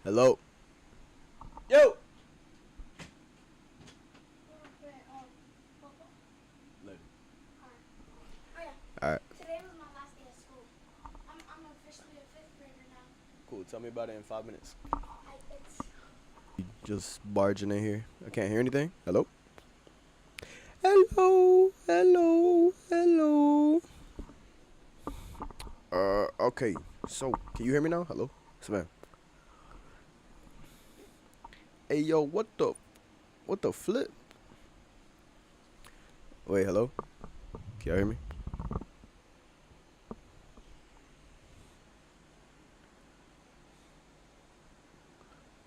Hello. Yo. Later. All right. Today was my last day of school. I'm officially a fifth grader now. Cool. Tell me about it in 5 minutes. It's Just barging in here. I can't hear anything. Hello. Hello. Hello. Hello. Okay. So, can you hear me now? Hello. Sam. Hey, yo. What the flip? Wait. Hello. Can y'all hear me?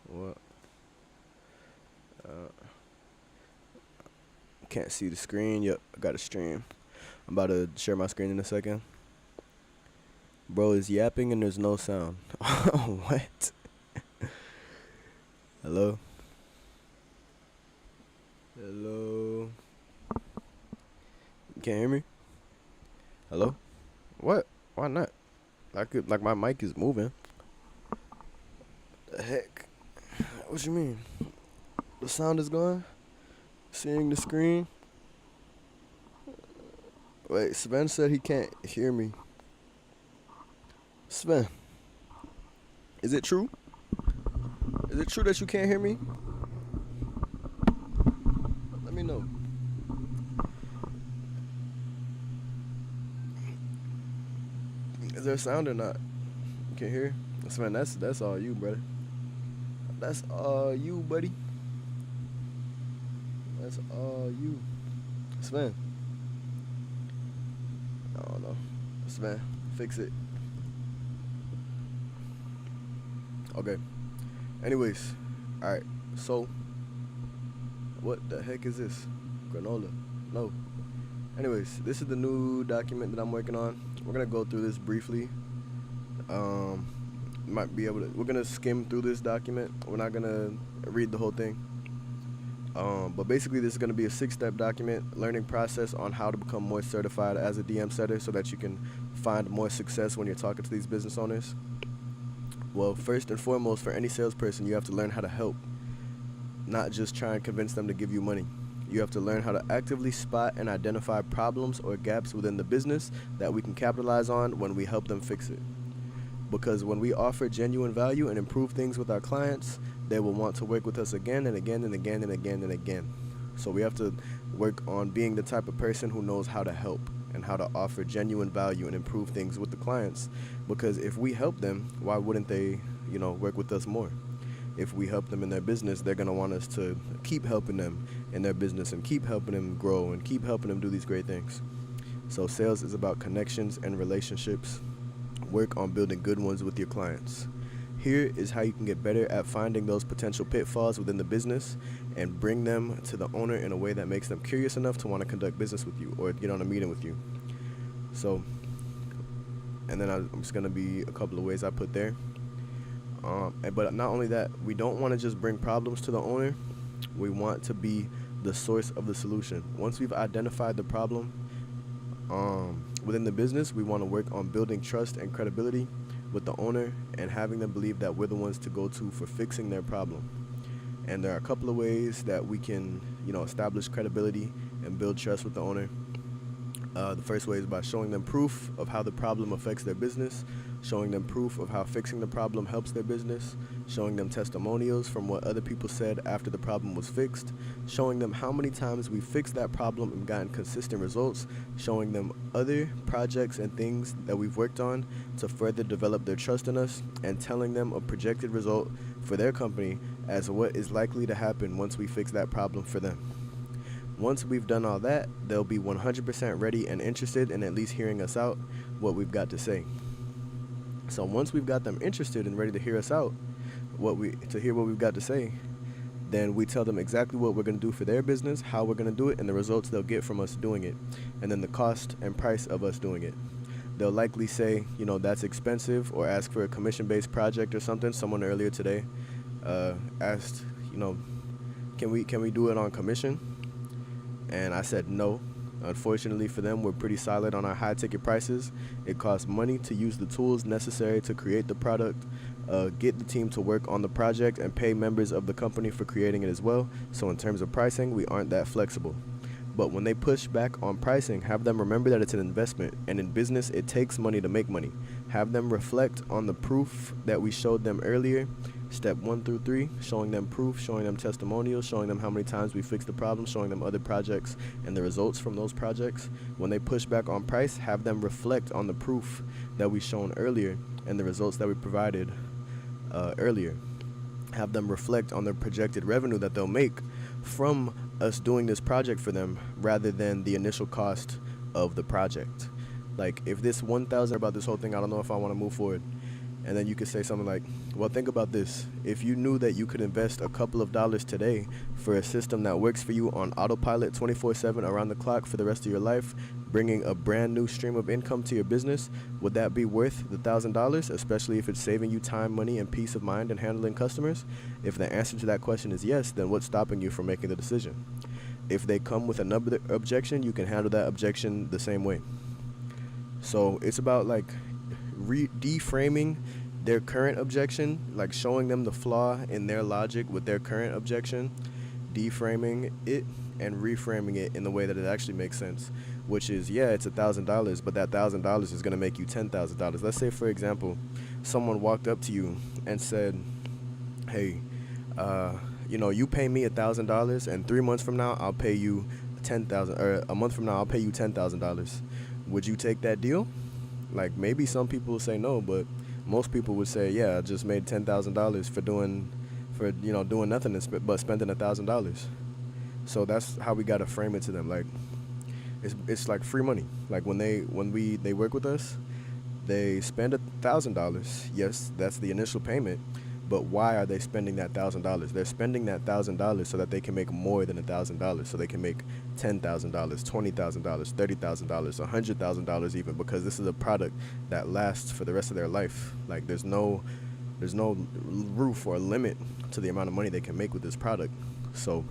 What? Can't see the screen. Yep, I got a stream. I'm about to share my screen in a second. Bro is yapping and there's no sound. What? Hello? Hello? You can't hear me? Hello? What? Why not? Like my mic is moving. The heck? What you mean? The sound is gone? Seeing the screen? Wait, Sven said he can't hear me. Sven, is it true? Is it true that you can't hear me? Let me know. Is there sound or not? You can hear? Sven, that's all you, brother. That's all you, buddy. That's all you. Sven. I don't know. Sven, fix it. Okay. Anyways, alright. So, what the heck is this? Granola. No. Anyways, this is the new document that I'm working on. We're gonna go through this briefly. Might be able to. We're gonna skim through this document. We're not gonna read the whole thing. But basically, this is gonna be a 6-step document, learning process on how to become more certified as a DM setter, so that you can find more success when you're talking to these business owners. Well, first and foremost, for any salesperson, you have to learn how to help, not just try and convince them to give you money. You have to learn how to actively spot and identify problems or gaps within the business that we can capitalize on when we help them fix it. Because when we offer genuine value and improve things with our clients, they will want to work with us again and again and again and again and again. So we have to work on being the type of person who knows how to help and how to offer genuine value and improve things with the clients. Because if we help them, why wouldn't they, work with us more? If we help them in their business, they're going to want us to keep helping them in their business and keep helping them grow and keep helping them do these great things. So sales is about connections and relationships. Work on building good ones with your clients. Here is how you can get better at finding those potential pitfalls within the business and bring them to the owner in a way that makes them curious enough to want to conduct business with you or get on a meeting with you. So, and then I'm just going to be a couple of ways I put there. But not only that, we don't want to just bring problems to the owner. We want to be the source of the solution. Once we've identified the problem within the business, we want to work on building trust and credibility with the owner and having them believe that we're the ones to go to for fixing their problem. And there are a couple of ways that we can, establish credibility and build trust with the owner. The first way is by showing them proof of how the problem affects their business, showing them proof of how fixing the problem helps their business, showing them testimonials from what other people said after the problem was fixed, showing them how many times we fixed that problem and gotten consistent results, showing them other projects and things that we've worked on to further develop their trust in us, and telling them a projected result for their company as what is likely to happen once we fix that problem for them. Once we've done all that, they'll be 100% ready and interested in at least hearing us out, what we've got to say. So once we've got them interested and ready to hear us out, to hear what we've got to say, then we tell them exactly what we're going to do for their business, how we're going to do it, and the results they'll get from us doing it, and then the cost and price of us doing it. They'll likely say, that's expensive, or ask for a commission-based project or something. Someone earlier today asked, can we do it on commission? And I said no. Unfortunately for them, we're pretty solid on our high ticket prices. It costs money to use the tools necessary to create the product. get the team to work on the project, and pay members of the company for creating it as well. So in terms of pricing, we aren't that flexible. But when they push back on pricing, have them remember that it's an investment, and in business, it takes money to make money. Have them reflect on the proof that we showed them earlier, step 1 through 3, showing them proof, showing them testimonials, showing them how many times we fixed the problem, showing them other projects and the results from those projects. When they push back on price, have them reflect on the proof that we shown earlier and the results that we provided earlier. Have them reflect on the projected revenue that they'll make from us doing this project for them rather than the initial cost of the project. Like, if this 1,000 about this whole thing, I don't know if I want to move forward. And then you could say something like, well, think about this. If you knew that you could invest a couple of dollars today for a system that works for you on autopilot 24/7 around the clock for the rest of your life, bringing a brand new stream of income to your business, would that be worth the $1,000, especially if it's saving you time, money, and peace of mind and handling customers? If the answer to that question is yes, then what's stopping you from making the decision? If they come with another objection, you can handle that objection the same way. So it's about like deframing their current objection, like showing them the flaw in their logic with their current objection, deframing it and reframing it in the way that it actually makes sense, which is, yeah, it's $1,000, but that $1,000 is going to make you $10,000. Let's say, for example, someone walked up to you and said, hey, you pay me $1,000, and 3 months from now I'll pay you $10,000, or a month from now I'll pay you $10,000. Would you take that deal? Like, maybe some people will say no, but most people would say, yeah, I just made $10,000 for doing nothing but spending $1,000. So that's how we gotta frame it to them. Like, it's like free money. Like, when they work with us, they spend $1,000. Yes, that's the initial payment. But why are they spending that $1,000? They're spending that $1,000 so that they can make more than $1,000. So they can make $10,000, $20,000, $30,000, $100,000 even, because this is a product that lasts for the rest of their life. Like, there's no roof or limit to the amount of money they can make with this product. So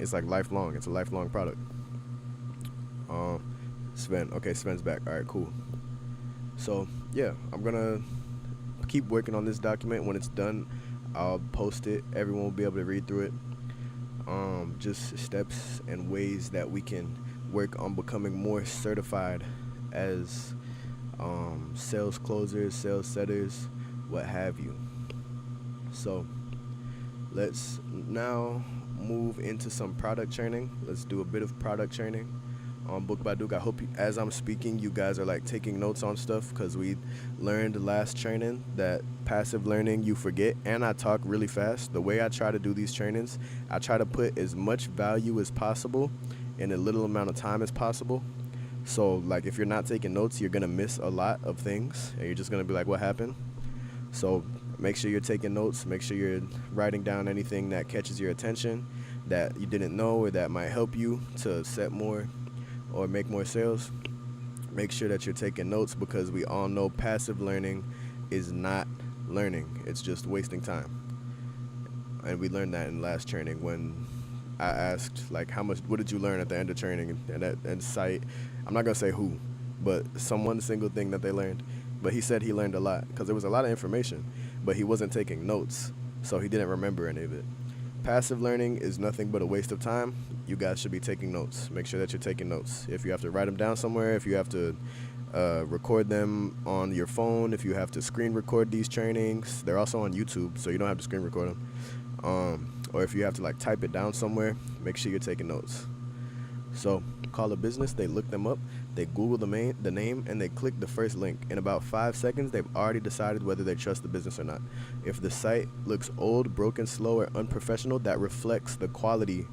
it's like lifelong. It's a lifelong product. Sven's back. All right, cool. So yeah, I'm gonna keep working on this document. When it's done, I'll post it. Everyone will be able to read through it. Just steps and ways that we can work on becoming more certified as sales closers, sales setters, what have you. So let's now move into some product training. Let's do a bit of product training on Book by Duke. I hope as I'm speaking, you guys are like taking notes on stuff, because we learned last training that passive learning, you forget, and I talk really fast. The way I try to do these trainings, I try to put as much value as possible in a little amount of time as possible. So like, if you're not taking notes, you're gonna miss a lot of things, and you're just gonna be like, what happened? So make sure you're taking notes. Make sure you're writing down anything that catches your attention that you didn't know or that might help you to set more or make more sales. Make sure that you're taking notes, because we all know passive learning is not learning. It's just wasting time. And we learned that in last training when I asked, like, what did you learn at the end of training? And cite, I'm not going to say who, but one single thing that they learned. But he said he learned a lot, because there was a lot of information, but he wasn't taking notes, so he didn't remember any of it. Passive learning is nothing but a waste of time. You guys should be taking notes. Make sure that you're taking notes. If you have to write them down somewhere, if you have to record them on your phone, if you have to screen record these trainings, they're also on YouTube, so you don't have to screen record them. Or if you have to like type it down somewhere, make sure you're taking notes. So call a business, they look them up, they Google the name, and they click the first link. In about 5 seconds, they've already decided whether they trust the business or not. If the site looks old, broken, slow, or unprofessional, that reflects the quality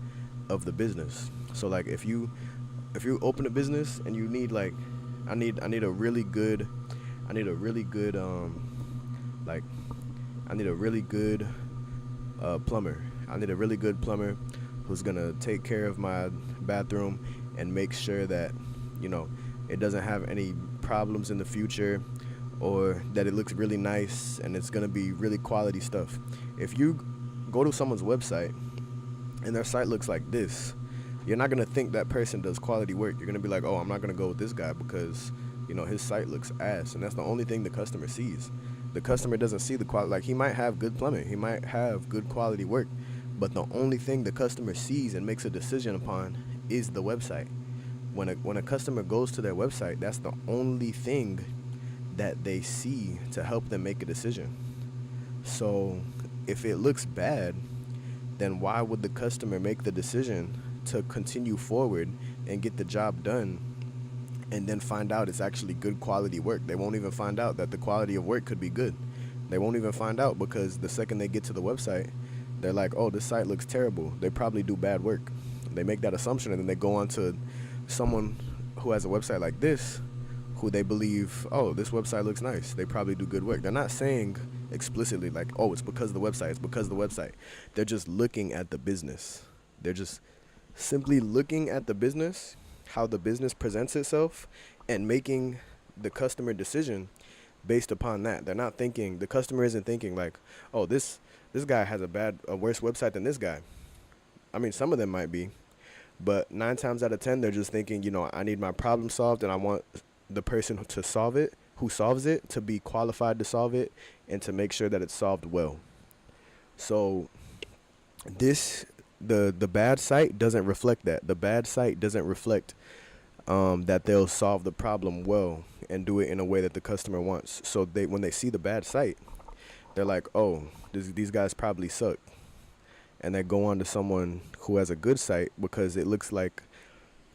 of the business. So like, if you open a business and you need like, I need a really good plumber. I need a really good plumber who's gonna take care of my bathroom and make sure that, it doesn't have any problems in the future, or that it looks really nice and it's gonna be really quality stuff. If you go to someone's website and their site looks like this, you're not gonna think that person does quality work. You're gonna be like, oh, I'm not gonna go with this guy because, his site looks ass, and that's the only thing the customer sees. The customer doesn't see the quality. Like, he might have good plumbing, he might have good quality work, but the only thing the customer sees and makes a decision upon is the website. When a customer goes to their website, that's the only thing that they see to help them make a decision. So if it looks bad, then why would the customer make the decision to continue forward and get the job done and then find out it's actually good quality work? They won't even find out that the quality of work could be good. They won't even find out because the second they get to the website, they're like, oh, this site looks terrible. They probably do bad work. They make that assumption and then they go on to someone who has a website like this, who they believe, oh, this website looks nice. They probably do good work. They're not saying explicitly like, oh, it's because of the website. It's because of the website. They're just looking at the business. They're just simply looking at the business, how the business presents itself, and making the customer decision based upon that. They're not thinking, the customer isn't thinking like, oh, this guy has a worse website than this guy. I mean, some of them might be, but 9 times out of 10, they're just thinking, I need my problem solved and I want the person to solve it, who solves it, to be qualified to solve it and to make sure that it's solved well. So the bad site doesn't reflect that. The bad site doesn't reflect that they'll solve the problem well and do it in a way that the customer wants. So when they see the bad site, they're like, oh, these guys probably suck. And they go on to someone who has a good site because it looks like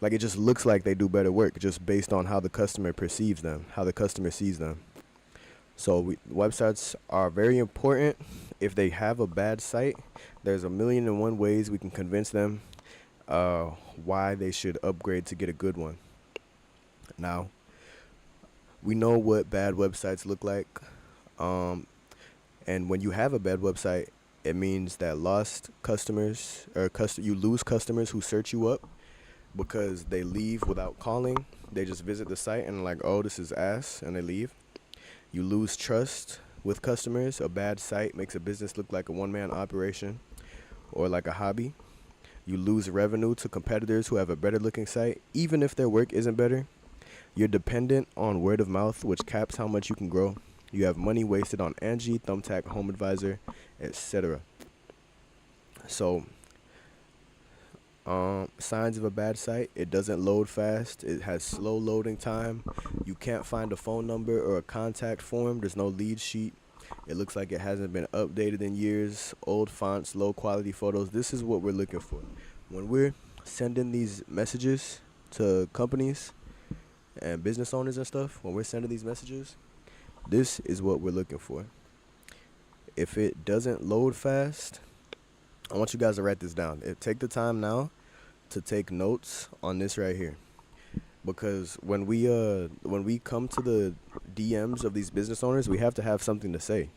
it just looks like they do better work just based on how the customer perceives them, how the customer sees them. So websites are very important. If they have a bad site, there's 1,000,001 ways we can convince them why they should upgrade to get a good one. Now, we know what bad websites look like. And when you have a bad website, it means that lost customers you lose customers who search you up because they leave without calling. They just visit the site and like, oh, this is ass, and they leave. You lose trust with customers. A bad site makes a business look like a one-man operation or like a hobby. You lose revenue to competitors who have a better looking site, even if their work isn't better. You're dependent on word of mouth, which caps how much you can grow. You have money wasted on Angie, Thumbtack, Home Advisor, etc. So, signs of a bad site: it doesn't load fast, it has slow loading time, you can't find a phone number or a contact form, there's no lead sheet, it looks like it hasn't been updated in years, old fonts, low quality photos. This is what we're looking for. When we're sending these messages to companies and business owners and stuff, when we're sending these messages, this is what we're looking for. If it doesn't load fast, I want you guys to write this down. Take the time now to take notes on this right here, because when we come to the DMs of these business owners, we have to have something to say.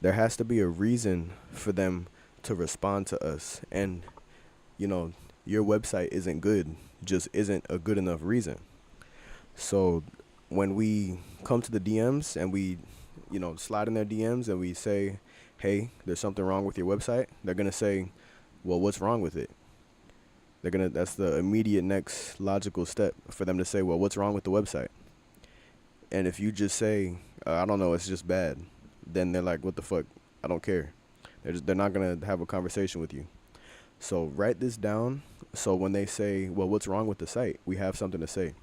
There has to be a reason for them to respond to us, and your website isn't good, just isn't a good enough reason. So when we come to the DMs and we slide in their DMs and we say, hey, there's something wrong with your website, they're going to say, well, what's wrong with it? That's the immediate next logical step for them to say, well, what's wrong with the website? And if you just say, I don't know, it's just bad, then they're like, what the fuck? I don't care. They're not going to have a conversation with you. So write this down. So when they say, well, what's wrong with the site? We have something to say.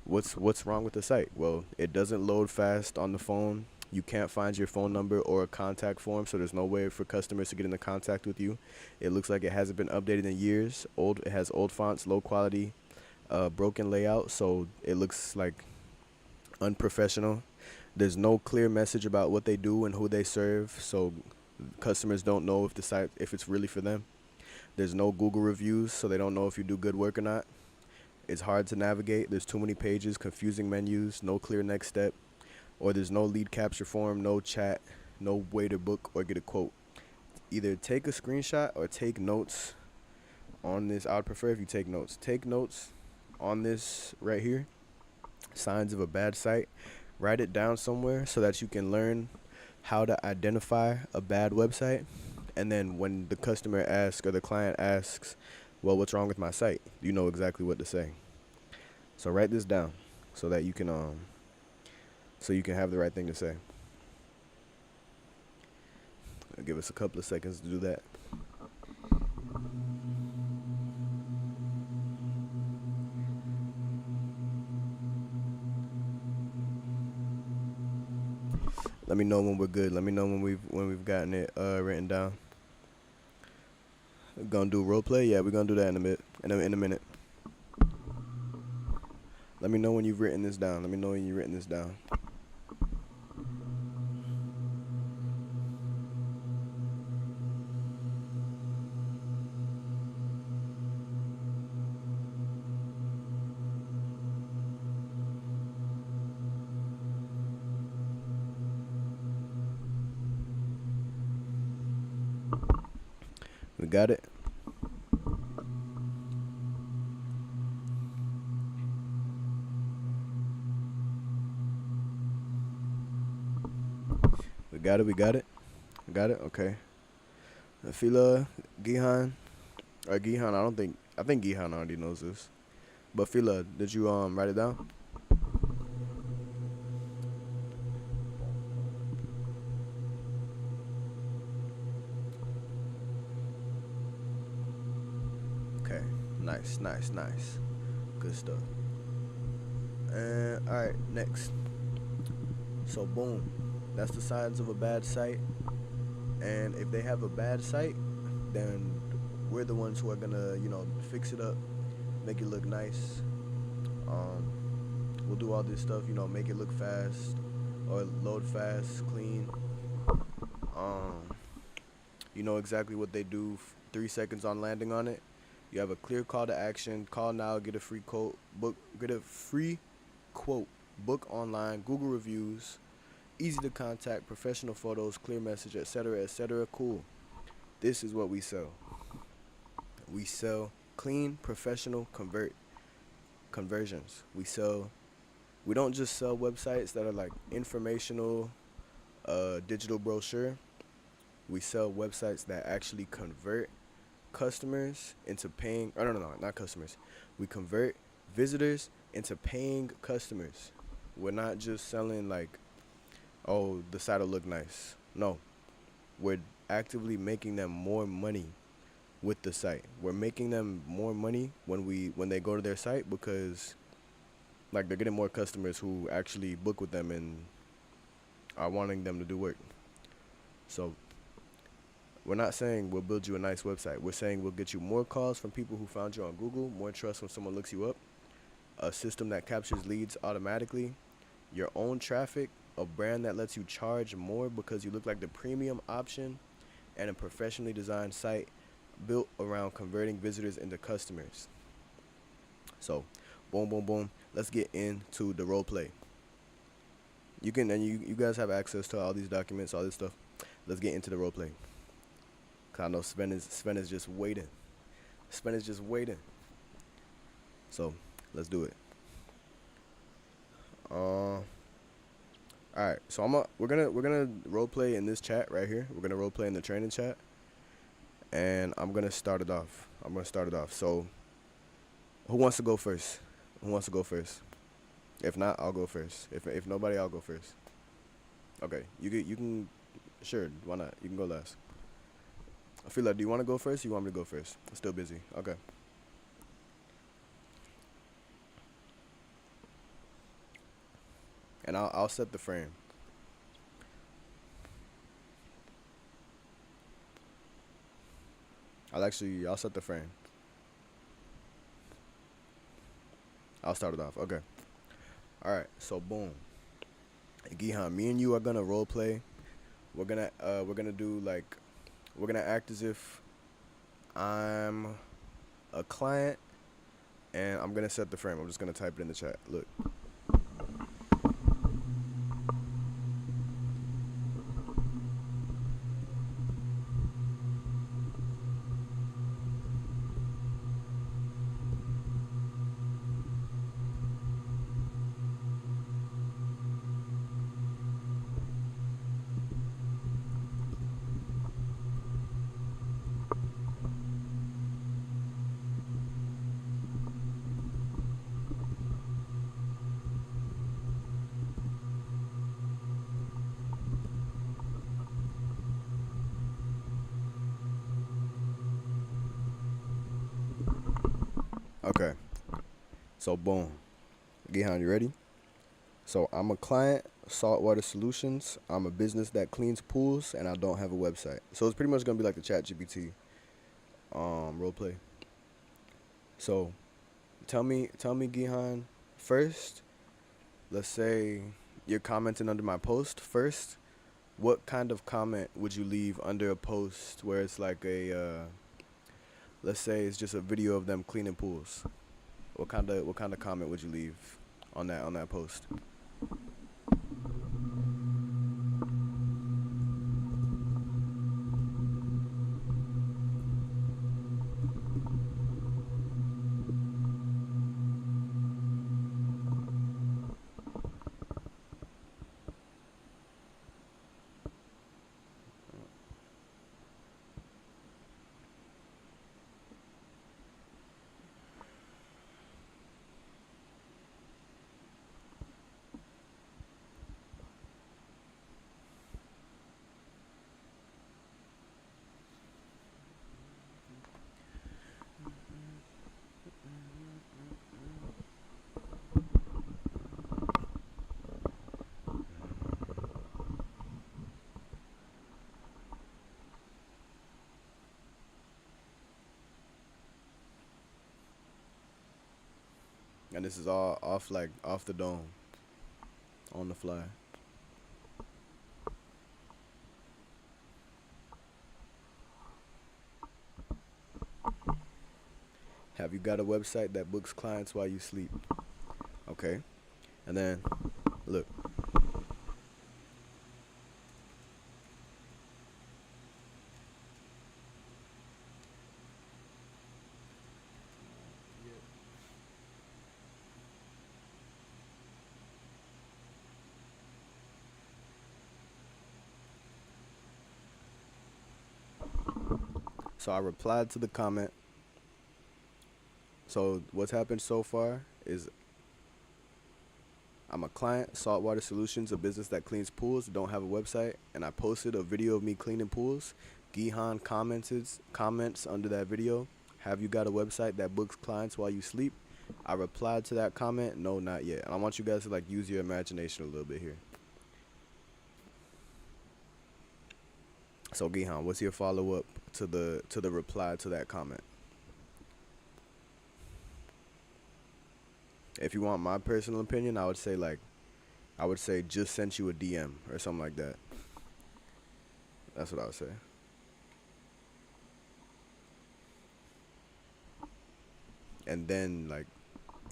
What's wrong with the site? Well, it doesn't load fast on the phone. You can't find your phone number or a contact form, so there's no way for customers to get into contact with you. It looks like it hasn't been updated in years. It has old fonts, low quality, broken layout, so it looks like unprofessional. There's no clear message about what they do and who they serve, so customers don't know if the site, if it's really for them. There's no Google reviews, so they don't know if you do good work or not. It's hard to navigate. There's too many pages, confusing menus, no clear next step. Or there's no lead capture form, no chat, no way to book or get a quote. Either take a screenshot or take notes on this. I would prefer if you take notes. Take notes on this right here, signs of a bad site. Write it down somewhere so that you can learn how to identify a bad website. And then when the customer asks or the client asks, well, what's wrong with my site? You know exactly what to say. So write this down so that you can have the right thing to say. Give us a couple of seconds to do that. Let me know when we're good. Let me know when we've gotten it written down. We're gonna do role play. Yeah, we're gonna do that in a minute. In a minute. Let me know when you've written this down. Let me know when you've written this down. We got it. We got it. We got it. We got it. Okay. Fila, Gihan, or Gihan. I think Gihan already knows this. But Fila, did you write it down? Okay. Nice, nice, nice. Good stuff. And alright, next. So boom. That's the signs of a bad site. And if they have a bad site, then we're the ones who are gonna, fix it up, make it look nice. We'll do all this stuff, make it look fast or load fast, clean. You know exactly what they do 3 seconds on landing on it. You have a clear call to action. Call now, get a free quote, book online, Google reviews, easy to contact, professional photos, clear message, etc., etc. Cool. This is what we sell. We sell clean, professional conversions. We don't just sell websites that are like informational, digital brochure. We sell websites that actually convert customers into paying, no, not customers. We convert visitors into paying customers. We're not just selling like, oh, the site will look nice. No, we're actively making them more money with the site. We're making them more money when they go to their site, because like they're getting more customers who actually book with them and are wanting them to do work. So we're not saying we'll build you a nice website. We're saying we'll get you more calls from people who found you on Google, more trust when someone looks you up, a system that captures leads automatically, your own traffic, a brand that lets you charge more because you look like the premium option, and a professionally designed site built around converting visitors into customers. So, boom, boom, boom. Let's get into the role play. You guys have access to all these documents, all this stuff. Let's get into the role play. 'Cause I know Sven is just waiting. Sven is just waiting. So, let's do it. All right. So we're gonna role play in this chat right here. We're gonna role play in the training chat, and I'm gonna start it off. So, who wants to go first? If not, I'll go first. If nobody, I'll go first. Okay. You can. Sure. Why not? You can go last. I feel like, do you want to go first? Or you want me to go first? I'm still busy. Okay. And I'll set the frame. I'll set the frame. I'll start it off. Okay. All right. So boom. Gihan, me and you are gonna role play. We're gonna do like, we're gonna act as if I'm a client, and I'm gonna set the frame. I'm just gonna type it in the chat. Look. Okay. So boom. Gihan, you ready? So I'm a client, Saltwater Solutions. I'm a business that cleans pools, and I don't have a website. So it's pretty much gonna be like the Chat GPT role play. So tell me, Gihan. First, let's say you're commenting under my post. First, what kind of comment would you leave under a post where it's like let's say it's just a video of them cleaning pools? What kind of comment would you leave on that post? And this is all off like off the dome, on the fly. Have you got a website that books clients while you sleep? Okay. And then look. So I replied to the comment. So what's happened so far is I'm a client, Saltwater Solutions, a business that cleans pools, don't have a website, and I posted a video of me cleaning pools. Gihan comments under that video, have you got a website that books clients while you sleep? I replied to that comment, no, not yet. And I want you guys to like use your imagination a little bit here. So Gihan, what's your follow up to the reply to that comment? If you want my personal opinion, I would say just sent you a DM or something like that. That's what I would say. And then like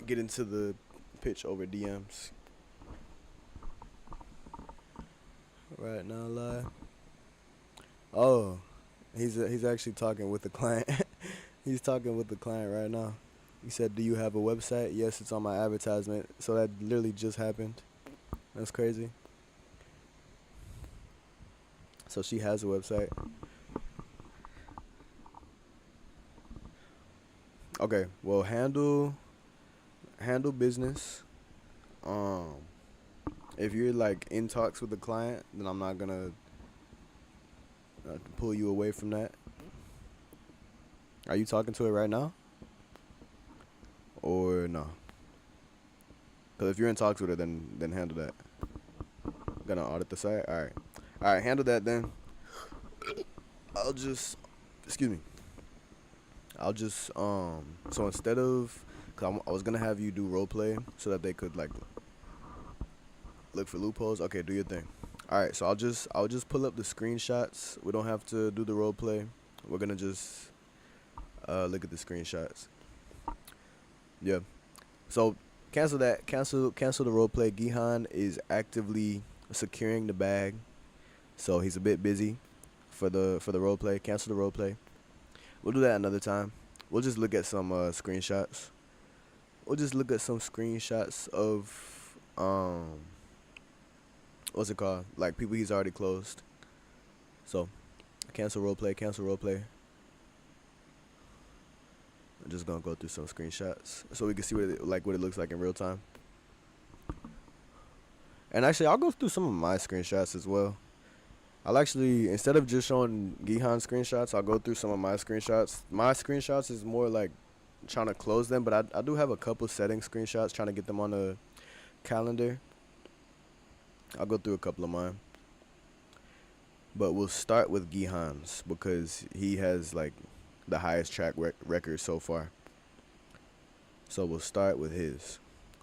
get into the pitch over DMs. Right now, live. Oh, he's actually talking with the client. He's talking with the client right now. He said, "Do you have a website?" Yes, it's on my advertisement. So that literally just happened. That's crazy. So she has a website. Okay, well handle business. Um, if you're like in talks with the client, then I'm not gonna pull you away from that. Are you talking to her right now, or no? Because if you're in talks with her, then handle that. Gonna audit the site. All right. Handle that then. I'll just, excuse me. I'll just So instead of, cause I was gonna have you do role play so that they could like look for loopholes. Okay, do your thing. All right. So I'll just pull up the screenshots. We don't have to do the role play. We're gonna just look at the screenshots. Yeah. So cancel that. Cancel the role play. Gihan is actively securing the bag, so he's a bit busy for the role play. Cancel the role play. We'll do that another time. We'll just look at some screenshots. We'll just look at some screenshots of what's it called? Like people he's already closed. So cancel role play. Cancel role play. I'm just gonna go through some screenshots so we can see what it looks like in real time. And actually, I'll go through some of my screenshots as well. I'll actually, instead of just showing Gihan screenshots, I'll go through some of my screenshots. My screenshots is more like trying to close them, but I do have a couple setting screenshots trying to get them on the calendar. I'll go through a couple of mine. But we'll start with Gihan's because he has like the highest record so far. So we'll start with his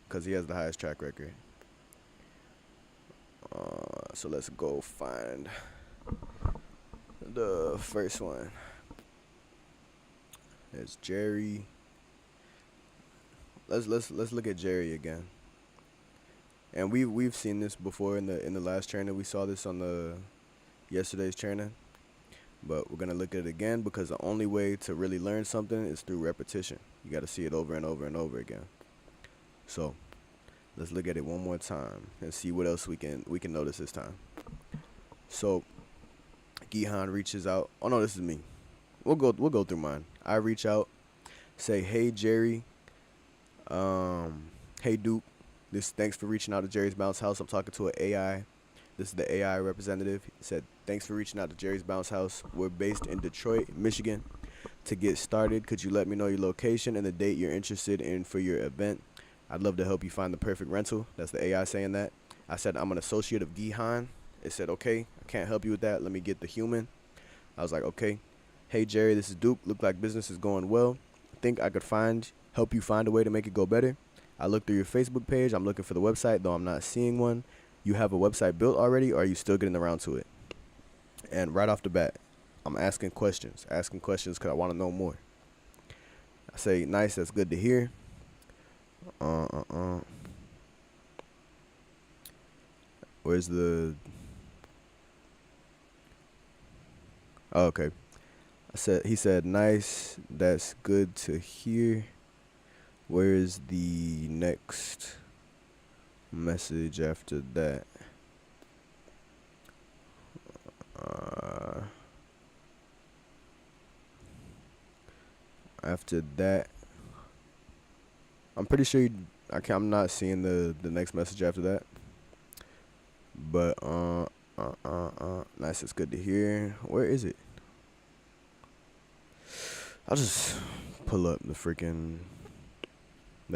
because he has the highest track record. So let's go find the first one. It's Jerry. Let's look at Jerry again. And we've seen this before in the last training. We saw this on the yesterday's training. But we're gonna look at it again because the only way to really learn something is through repetition. You gotta see it over and over and over again. So let's look at it one more time and see what else we can notice this time. So Gihan reaches out. Oh no, this is me. We'll go through mine. I reach out, say, "Hey Jerry, hey Duke, thanks for reaching out to Jerry's Bounce House. I'm talking to an AI. This is the AI representative." He said, "Thanks for reaching out to Jerry's Bounce House. We're based in Detroit, Michigan. To get started, could you let me know your location and the date you're interested in for your event? I'd love to help you find the perfect rental." That's the AI saying that. I said, "I'm an associate of Gihan." It said, "Okay, I can't help you with that. Let me get the human." I was like, "Okay. Hey Jerry, this is Duke. Look like business is going well. Think I could help you find a way to make it go better. I looked through your Facebook page. I'm looking for the website, though I'm not seeing one. You have a website built already, or are you still getting around to it?" And right off the bat, I'm asking questions because I want to know more. I say, "Nice, that's good to hear. Where's the? Oh, okay." He said, "Nice, that's good to hear. Where is the next message after that?" After that, I'm pretty sure I'm not seeing the next message after that. But nice, it's good to hear. Where is it? I'll just pull up the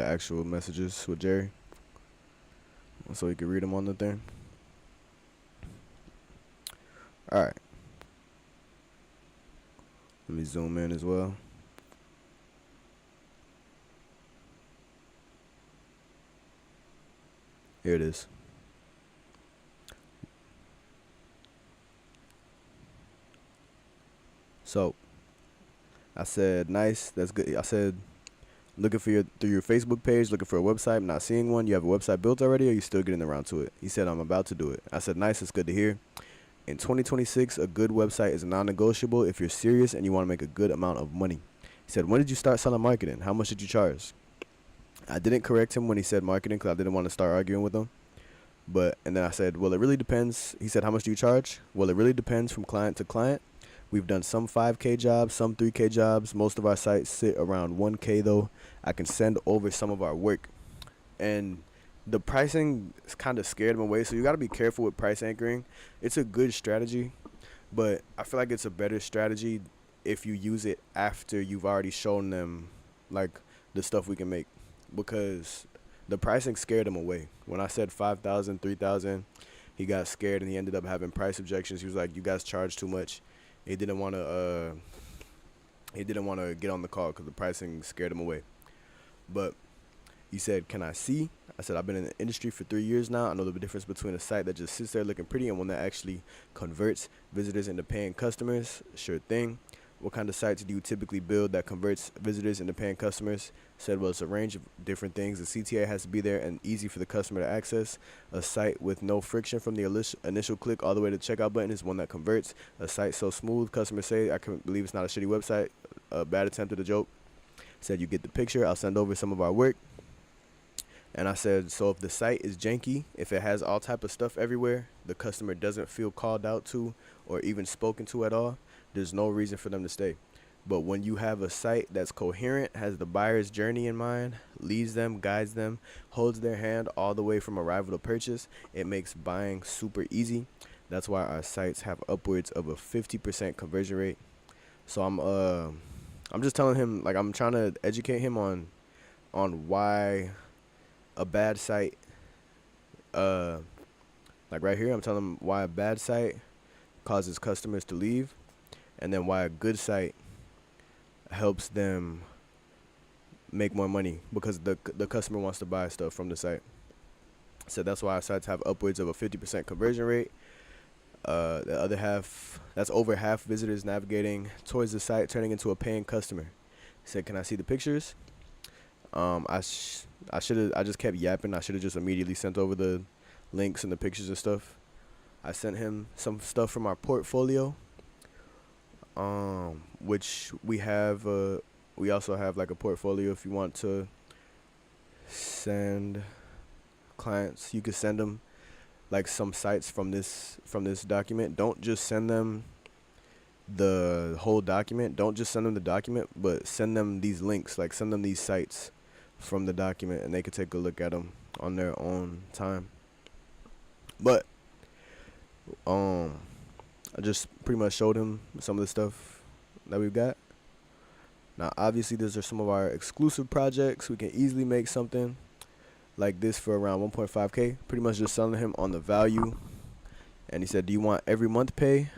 actual messages with Jerry so he can read them on the thing. All right. Let me zoom in as well. Here it is. So I said, "Nice, that's good." I said, "Looking for through your Facebook page, looking for a website, not seeing one. You have a website built already, or you still getting around to it?" He said, "I'm about to do it." I said, "Nice, that's good to hear. In 2026, a good website is non-negotiable if you're serious and you want to make a good amount of money." He said, "When did you start selling marketing? How much did you charge?" I didn't correct him when he said marketing because I didn't want to start arguing with him. And then I said, "Well, it really depends." He said, "How much do you charge?" "Well, it really depends from client to client. We've done some 5K jobs, some 3K jobs. Most of our sites sit around 1K though. I can send over some of our work." And the pricing kind of scared him away. So you got to be careful with price anchoring. It's a good strategy, but I feel like it's a better strategy if you use it after you've already shown them like the stuff we can make, because the pricing scared him away. When I said 5,000, 3,000, he got scared and he ended up having price objections. He was like, "You guys charge too much." He didn't want to. He didn't want to get on the call because the pricing scared him away. But he said, "Can I see?" I said, "I've been in the industry for 3 years now. I know the difference between a site that just sits there looking pretty and one that actually converts visitors into paying customers." "Sure thing. What kind of sites do you typically build that converts visitors into paying customers?" I said, "Well, it's a range of different things. The CTA has to be there and easy for the customer to access. A site with no friction from the initial click all the way to the checkout button is one that converts. A site so smooth, customers say, I can't believe it's not a shitty website. A bad attempt at a joke." I said, "You get the picture. I'll send over some of our work." And I said, "So if the site is janky, if it has all type of stuff everywhere, the customer doesn't feel called out to or even spoken to at all, there's no reason for them to stay. But when you have a site that's coherent, has the buyer's journey in mind, leads them, guides them, holds their hand all the way from arrival to purchase, it makes buying super easy. That's why our sites have upwards of a 50% conversion rate." So I'm just telling him, like, I'm trying to educate him on why a bad site, uh like right here, I'm telling him why a bad site causes customers to leave, and then why a good site helps them make more money because the customer wants to buy stuff from the site. So that's why our sites have upwards of a 50% conversion rate. The other half, that's over half visitors navigating towards the site turning into a paying customer. He said, "Can I see the pictures?" I should have. I just kept yapping. I should have just immediately sent over the links and the pictures and stuff. I sent him some stuff from our portfolio, which we have. We also have like a portfolio if you want to send clients. You could send them like some sites from this document. Don't just send them the whole document. Don't just send them the document, but send them these links. Like send them these sites from the document, and they could take a look at them on their own time. But I just pretty much showed him some of the stuff that we've got. Now, obviously, these are some of our exclusive projects. We can easily make something like this for around 1.5K. Pretty much just selling him on the value. And he said, "Do you want every month pay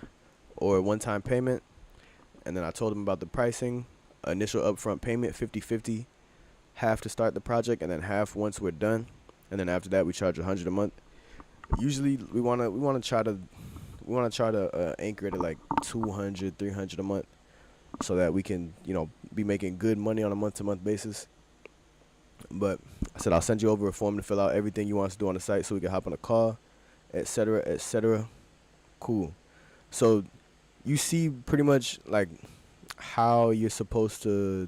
or one-time payment?" And then I told him about the pricing. Initial upfront payment, 50-50. Half to start the project, and then half once we're done. And then after that, we charge $100 a month. Usually, we wanna try to anchor it at like 200, 300 a month, so that we can be making good money on a month-to-month basis. But I said I'll send you over a form to fill out everything you want us to do on the site, so we can hop on a call, etc., etc. Cool. So you see pretty much like how you're supposed to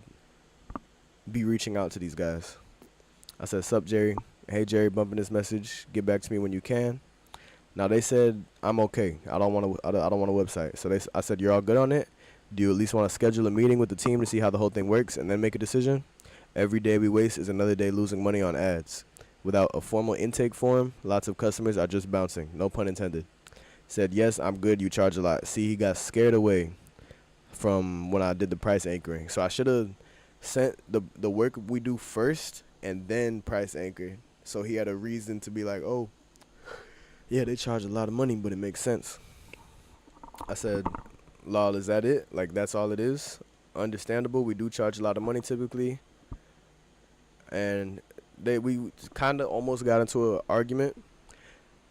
be reaching out to these guys. I said, "Sup, Jerry? Hey, Jerry, bumping this message. Get back to me when you can." Now they said I'm okay. I don't want a website. So I said, "You're all good on it? Do you at least want to schedule a meeting with the team to see how the whole thing works and then make a decision? Every day we waste is another day losing money on ads. Without a formal intake form, lots of customers are just bouncing. No pun intended." Said, "Yes, I'm good. You charge a lot." See, he got scared away from when I did the price anchoring. So I should have sent the work we do first and then price anchor. So he had a reason to be like, "Oh, yeah, they charge a lot of money, but it makes sense." I said, "Lol, is that it? Like, that's all it is? Understandable. We do charge a lot of money typically." And we kind of almost got into an argument.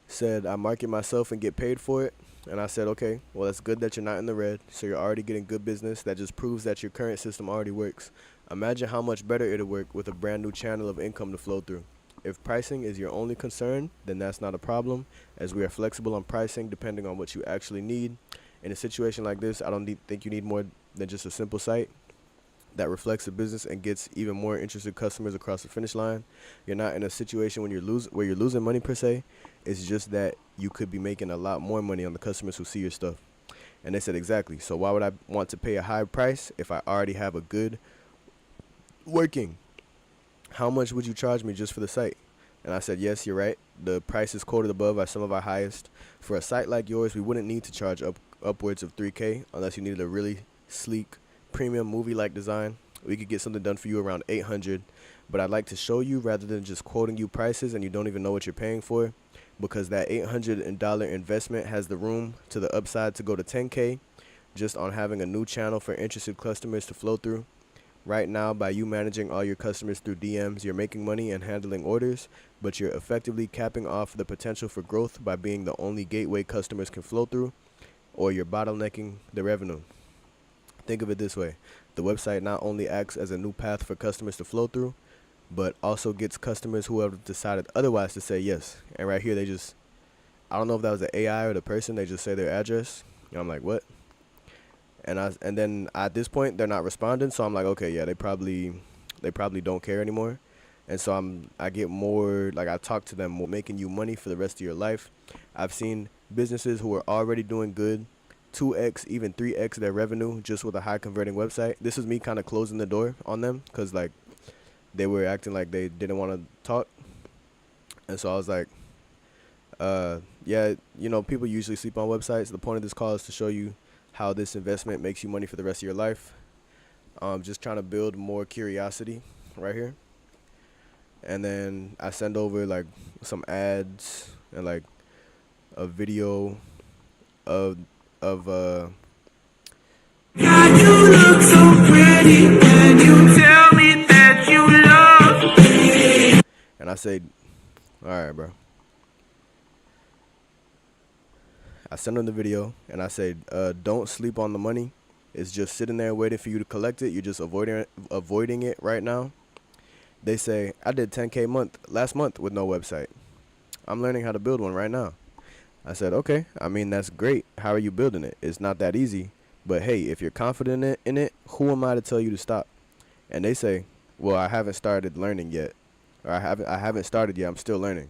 Said, "I market myself and get paid for it." And I said, "Okay, well, it's good that you're not in the red. So you're already getting good business. That just proves that your current system already works. Imagine how much better it'll work with a brand new channel of income to flow through. If pricing is your only concern, then that's not a problem, as we are flexible on pricing depending on what you actually need. In a situation like this, I don't think you need more than just a simple site that reflects the business and gets even more interested customers across the finish line. You're not in a situation when where you're losing money per se. It's just that you could be making a lot more money on the customers who see your stuff." And they said, "Exactly. So why would I want to pay a high price if I already have a good working? How much would you charge me just for the site?" And I said, "Yes, you're right. The prices quoted above are some of our highest. For a site like yours, we wouldn't need to charge upwards of 3K unless you needed a really sleek, premium movie-like design. We could get something done for you around 800. But I'd like to show you rather than just quoting you prices and you don't even know what you're paying for, because that $800 investment has the room to the upside to go to 10K just on having a new channel for interested customers to flow through. Right now, by you managing all your customers through DMs, you're making money and handling orders, but you're effectively capping off the potential for growth by being the only gateway customers can flow through, or you're bottlenecking the revenue. Think of it this way. The website not only acts as a new path for customers to flow through, but also gets customers who have decided otherwise to say yes." And right here, I don't know if that was the AI or the person, they just say their address. And I'm like, "What?" And then at this point they're not responding, so I'm like, okay, yeah, they probably don't care anymore. And so I get more, like, I talk to them more, making you money for the rest of your life. I've seen businesses who are already doing good 2x, even 3x their revenue just with a high converting website. This is me kind of closing the door on them because, like, they were acting like they didn't want to talk. And so I was like, yeah, people usually sleep on websites. The point of this call is to show you how this investment makes you money for the rest of your life. Just trying to build more curiosity right here. And then I send over like some ads and like a video of of God, you look so pretty. Can you tell me that you love me? and I say, all right, bro. I send them the video and I say, don't sleep on the money. It's just sitting there waiting for you to collect it. You're just avoiding it right now. They say, I did 10K last month with no website. I'm learning how to build one right now. I said, okay. I mean, that's great. How are you building it? It's not that easy. But hey, if you're confident in it, who am I to tell you to stop? And they say, well, I haven't started learning yet. Or I haven't started yet. I'm still learning.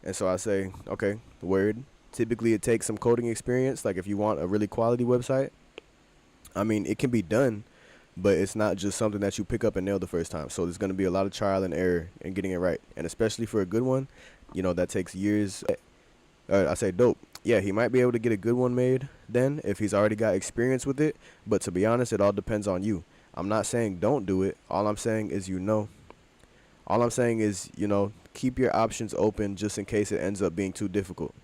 And so I say, okay, word. Typically, it takes some coding experience. Like if you want a really quality website, I mean, it can be done, but it's not just something that you pick up and nail the first time. So there's going to be a lot of trial and error in getting it right. And especially for a good one, that takes years. I say, dope. Yeah, he might be able to get a good one made then if he's already got experience with it. But to be honest, it all depends on you. I'm not saying don't do it. All I'm saying is All I'm saying is, keep your options open just in case it ends up being too difficult.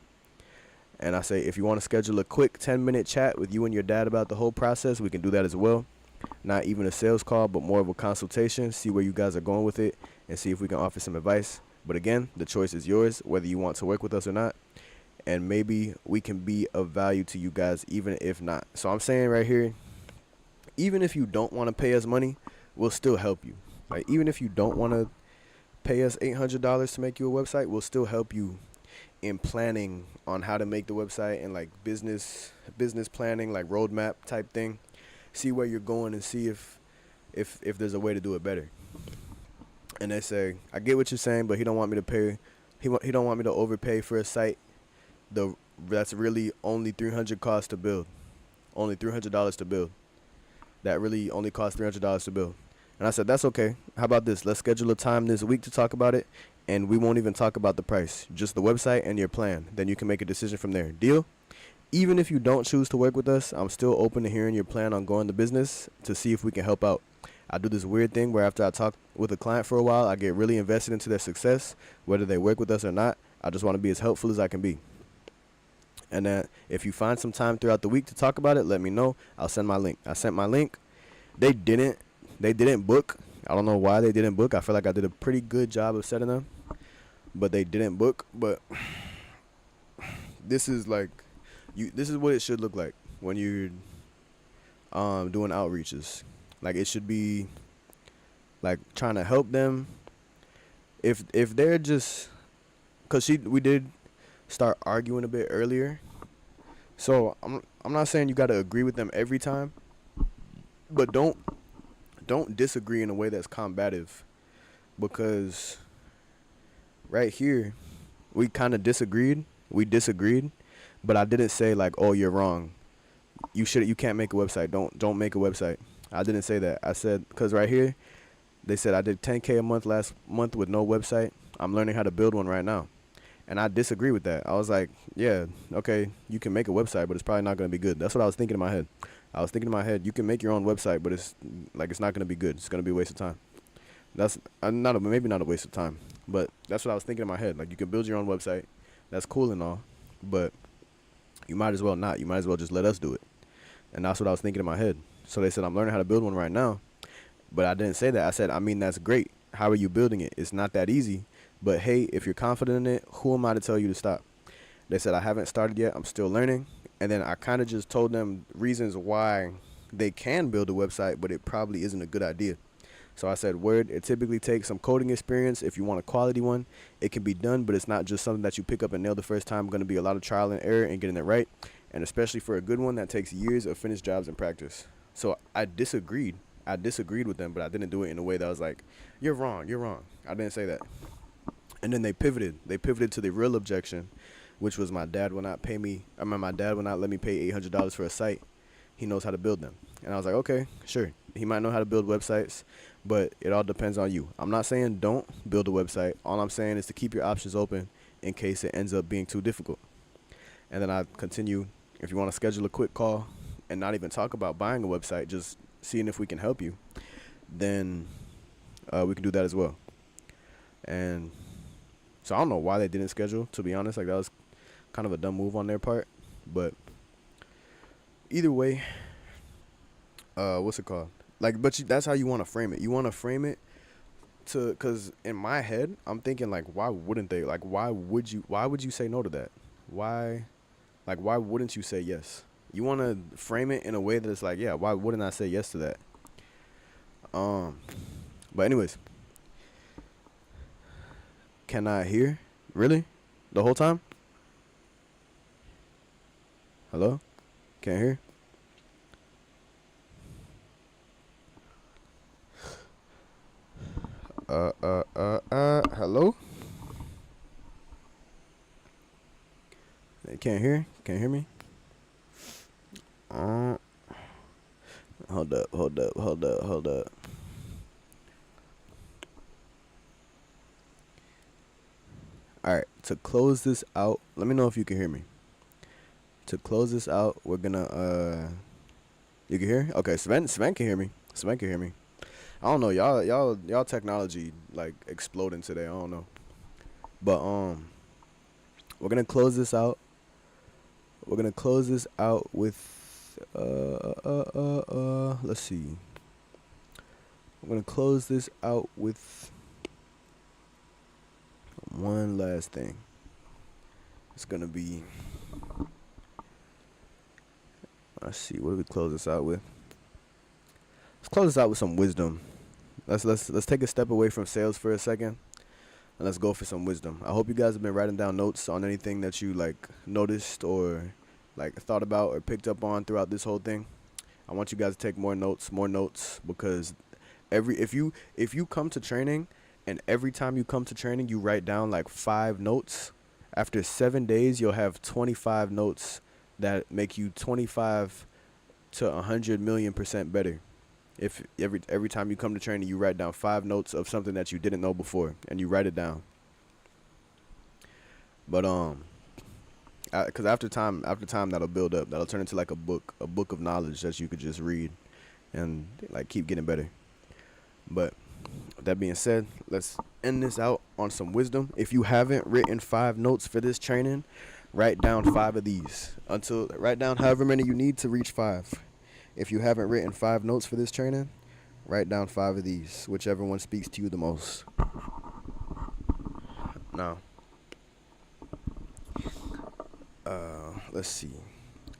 And I say, if you want to schedule a quick 10-minute chat with you and your dad about the whole process, we can do that as well. Not even a sales call, but more of a consultation, see where you guys are going with it, and see if we can offer some advice. But again, the choice is yours, whether you want to work with us or not. And maybe we can be of value to you guys, even if not. So I'm saying right here, even if you don't want to pay us money, we'll still help you. Like, even if you don't want to pay us $800 to make you a website, we'll still help you in planning on how to make the website and like business planning, like roadmap type thing. See where you're going and see if there's a way to do it better. And they say, I get what you're saying, but he don't want me to pay. He don't want me to overpay for a site that's really only $300 cost to build, only $300 to build. That really only costs $300 to build. And I said, that's okay. How about this? Let's schedule a time this week to talk about it, and we won't even talk about the price, just the website and your plan. Then you can make a decision from there. Deal? Even if you don't choose to work with us, I'm still open to hearing your plan on growing the business to see if we can help out. I do this weird thing where after I talk with a client for a while, I get really invested into their success, whether they work with us or not. I just want to be as helpful as I can be. And then if you find some time throughout the week to talk about it, let me know. I'll send my link. I sent my link. They didn't book. I don't know why they didn't book. I feel like I did a pretty good job of setting them, but they didn't book. But this is like, this is what it should look like when you're doing outreaches. Like, it should be like trying to help them. If they're just, cause we did start arguing a bit earlier. So I'm not saying you got to agree with them every time, but don't disagree in a way that's combative, because right here we kind of disagreed. We disagreed, but I didn't say like, "Oh, you're wrong. You can't make a website. Don't make a website." I didn't say that. I said, cuz right here they said I did 10K a month last month with no website. I'm learning how to build one right now. And I disagree with that. I was like, yeah, okay, you can make a website, but it's probably not going to be good. That's what I was thinking in my head. I was thinking in my head, you can make your own website, but it's not going to be good. It's going to be a waste of time. That's maybe not a waste of time, but that's what I was thinking in my head. Like, you can build your own website. That's cool and all, but you might as well not. You might as well just let us do it. And that's what I was thinking in my head. So they said, I'm learning how to build one right now, but I didn't say that. I said, I mean, that's great. How are you building it? It's not that easy. But hey, if you're confident in it, who am I to tell you to stop? They said, I haven't started yet. I'm still learning. And then I kind of just told them reasons why they can build a website, but it probably isn't a good idea. So I said, word, it typically takes some coding experience. If you want a quality one, it can be done, but it's not just something that you pick up and nail the first time. Going to be a lot of trial and error in getting it right. And especially for a good one, that takes years of finished jobs and practice. So I disagreed. I disagreed with them, but I didn't do it in a way that was like, you're wrong. You're wrong. I didn't say that. And then they pivoted. They pivoted to the real objection, which was my dad will not let me pay $800 for a site. He knows how to build them. And I was like, okay, sure. He might know how to build websites, but it all depends on you. I'm not saying don't build a website. All I'm saying is to keep your options open in case it ends up being too difficult. And then I continue, if you want to schedule a quick call and not even talk about buying a website, just seeing if we can help you, then we can do that as well. And so I don't know why they didn't schedule, to be honest. Like, that was kind of a dumb move on their part. But either way, what's it called? Like, but that's how you want to frame it. You want to frame it because in my head, I'm thinking, like, why wouldn't they? Like, why would you say no to that? Why wouldn't you say yes? You want to frame it in a way that it's like, yeah, why wouldn't I say yes to that? But anyways, can I hear? Really? The whole time? Hello? Can't hear? Hello? Can't hear? Can't hear me? Hold up. Alright, to close this out, let me know if you can hear me. To close this out, we're gonna you can hear? Okay, Sven can hear me. Sven can hear me. I don't know, y'all technology like exploding today. I don't know. But we're gonna close this out. We're gonna close this out with let's see. I'm gonna close this out with one last thing. It's gonna be, let's see, what do we close this out with? Let's close this out with some wisdom. Let's take a step away from sales for a second, and let's go for some wisdom. I hope you guys have been writing down notes on anything that you like noticed or like thought about or picked up on throughout this whole thing. I want you guys to take more notes, because if you come to training and every time you come to training you write down like 5 notes, after 7 days you'll have 25 notes that make you 25 to 100 million% better. If every time you come to training you write down 5 notes of something that you didn't know before and you write it down. But because after time that'll build up, that'll turn into like a book of knowledge that you could just read and like keep getting better. But with that being said, let's end this out on some wisdom. If you haven't written 5 notes for this training, write down 5 of these. Write down however many you need to reach 5. If you haven't written 5 notes for this training, write down 5 of these, whichever one speaks to you the most. Now, let's see.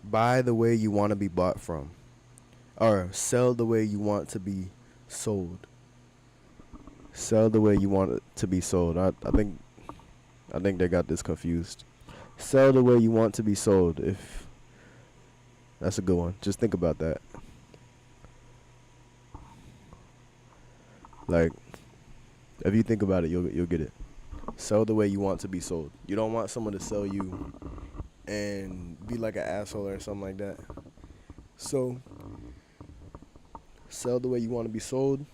Buy the way you want to be bought from, or sell the way you want to be sold. Sell the way you want it to be sold. I think they got this confused. Sell the way you want to be sold. If that's a good one. Just think about that. Like, if you think about it, you'll get it. Sell the way you want to be sold. You don't want someone to sell you and be like an asshole or something like that. So, sell the way you want to be sold.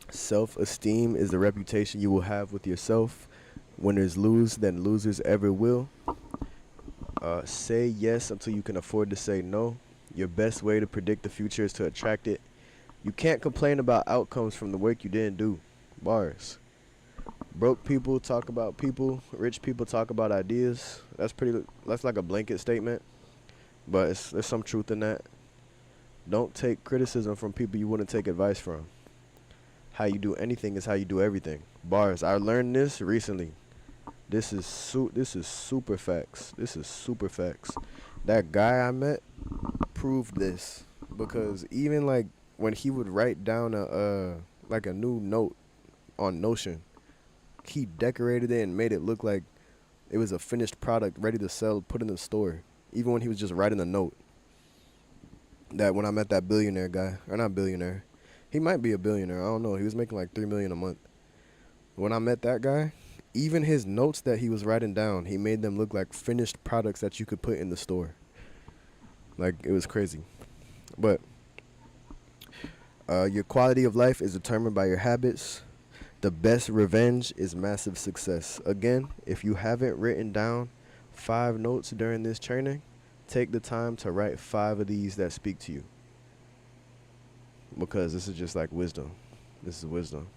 Self-esteem is the reputation you will have with yourself. Winners lose, then losers ever will. Say yes until you can afford to say no. Your best way to predict the future is to attract it. You can't complain about outcomes from the work you didn't do. Bars. Broke people talk about people. Rich people talk about ideas. That's like a blanket statement, but there's some truth in that. Don't take criticism from people you wouldn't take advice from. How you do anything is how you do everything. Bars. I learned this recently. This is super facts. This is super facts. That guy I met proved this, because even like when he would write down a new note on Notion, he decorated it and made it look like it was a finished product ready to sell, put in the store. Even when he was just writing a note. That when I met that billionaire guy, or not billionaire, he might be a billionaire, I don't know. He was making like $3 million a month. When I met that guy, even his notes that he was writing down, he made them look like finished products that you could put in the store. Like, it was crazy. But your quality of life is determined by your habits. The best revenge is massive success. Again, if you haven't written down 5 notes during this training, take the time to write 5 of these that speak to you. because this is just like wisdom. This is wisdom.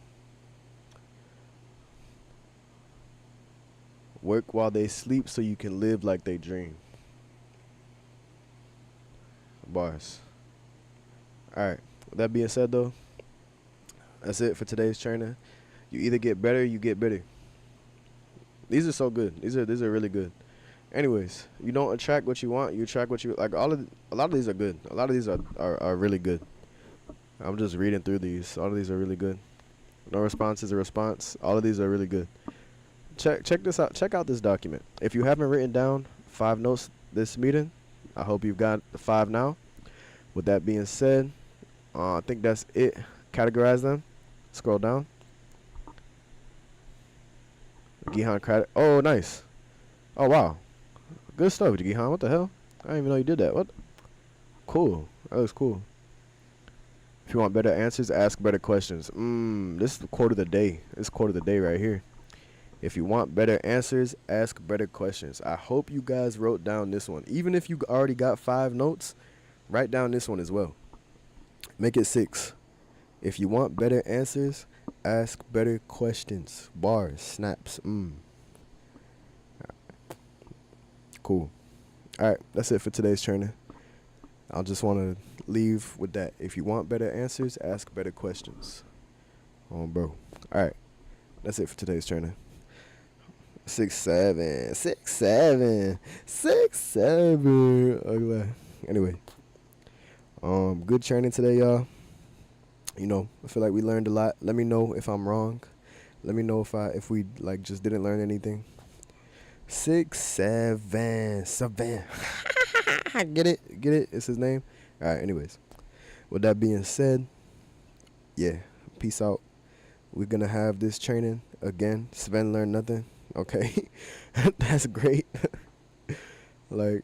Work while they sleep so you can live like they dream. Bars. Alright. With that being said though, that's it for today's training. You either get better, you get better. These are so good. These are really good. Anyways, you don't attract what you want, you attract what you like. A lot of these are good. A lot of these are really good. I'm just reading through these. All of these are really good. No response is a response. All of these are really good. Check this out. Check out this document. If you haven't written down 5 notes this meeting, I hope you've got the 5 now. With that being said, I think that's it. Categorize them. Scroll down. Gihan credit. Oh, nice. Oh, wow. Good stuff, Gihan. What the hell? I didn't even know you did that. What? Cool. That was cool. If you want better answers, ask better questions. This is the quote of the day. This quote of the day right here. If you want better answers, ask better questions. I hope you guys wrote down this one. Even if you already got 5 notes, write down this one as well. Make it 6. If you want better answers, ask better questions. Bars, snaps. Cool. All right, that's it for today's training. I'll just want to leave with that. If you want better answers, ask better questions. Oh, bro. All right, that's it for today's training. 6'7", 6'7", 6'7". Okay. Anyway, good training today, y'all. You know, I feel like we learned a lot. Let me know if I'm wrong. Let me know if we like just didn't learn anything. 6'7", 7. Get it? It's his name. All right. Anyways, with that being said, yeah, peace out. We're gonna have this training again. Sven learned nothing. Okay, that's great. like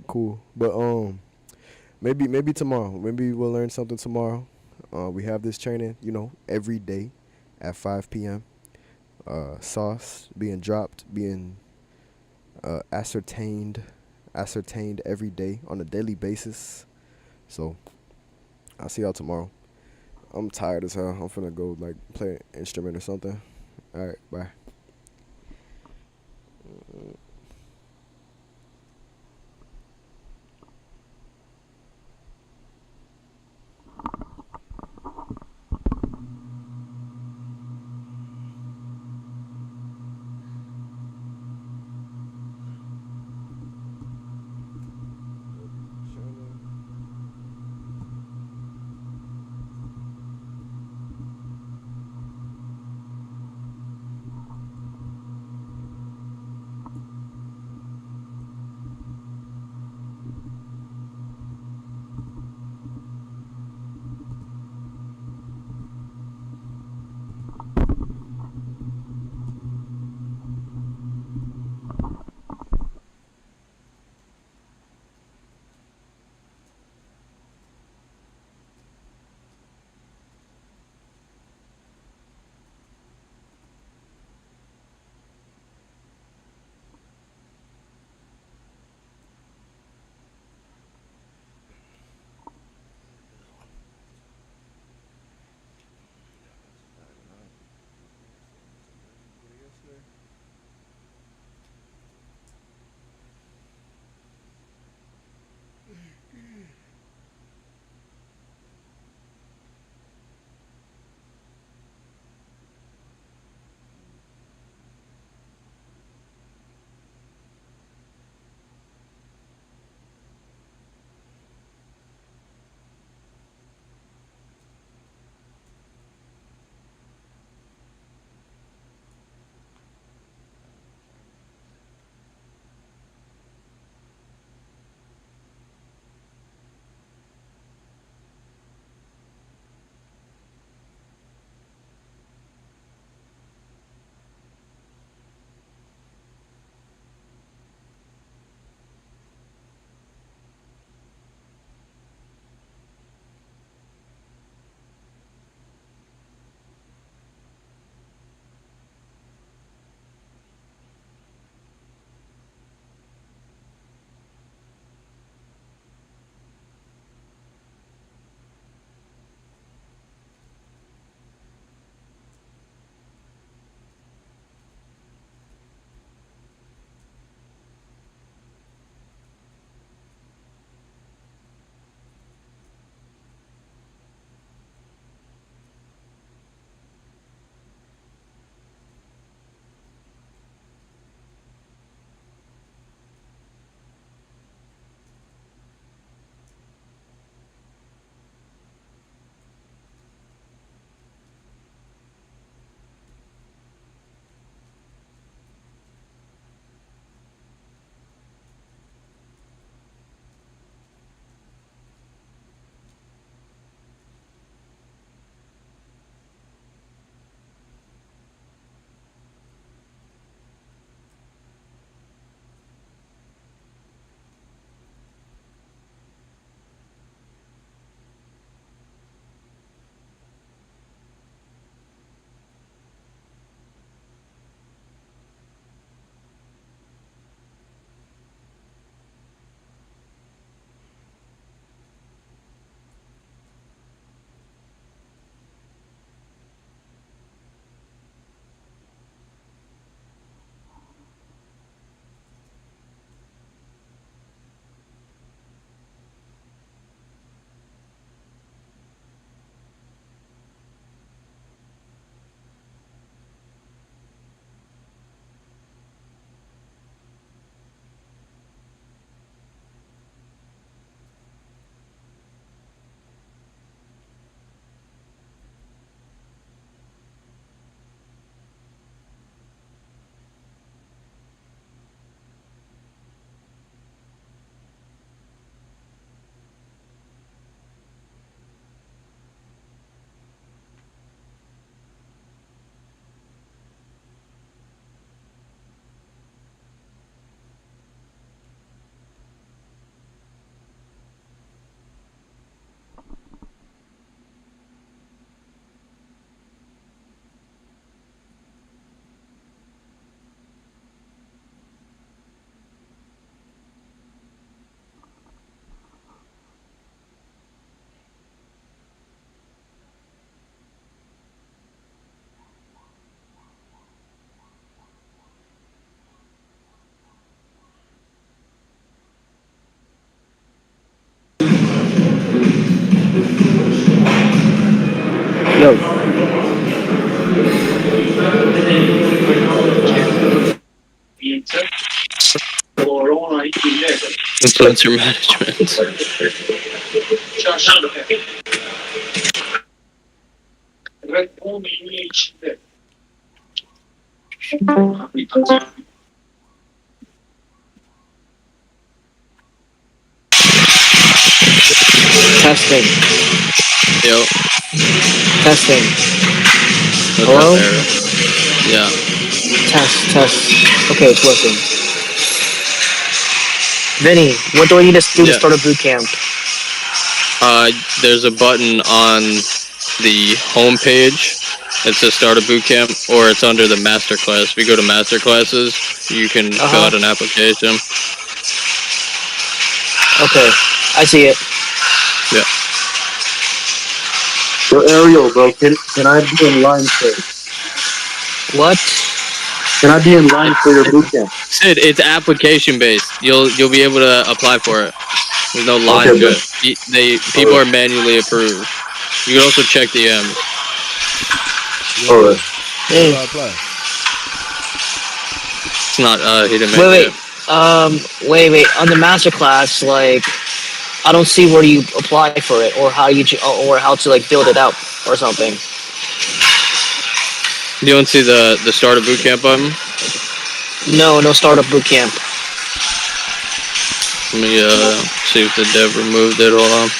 cool. But maybe tomorrow. Maybe we'll learn something tomorrow. We have this training, you know, every day at 5 p.m. Sauce being dropped, being ascertained every day on a daily basis. So I'll see y'all tomorrow. I'm tired as hell. I'm finna go like play an instrument or something. All right, bye. Yo. Influencer management. Testing. Yo. Testing. What's Hello? up, Eric? Yeah. Test. Okay, it's working. Vinny, what do I need to do to Yeah. start a boot camp? There's a button on the home page. It says start a boot camp, or it's under the master class. If you go to master classes, you can fill out an application. Okay, I see it. Yeah. Yo, Ariel, bro, can I be in line for it? What? Can I be in line for your boot camp? Sid, it's application based. You'll be able to apply for it. There's no line Okay, to bro. it. People are manually approved. You can also check DMs. Alright. Hey. It's not. He didn't make it. Wait. On the master class, like, I don't see where you apply for it, or how to like build it out, or something. You don't see the start a boot camp button? No startup boot camp. Let me see if the dev removed it. Hold on.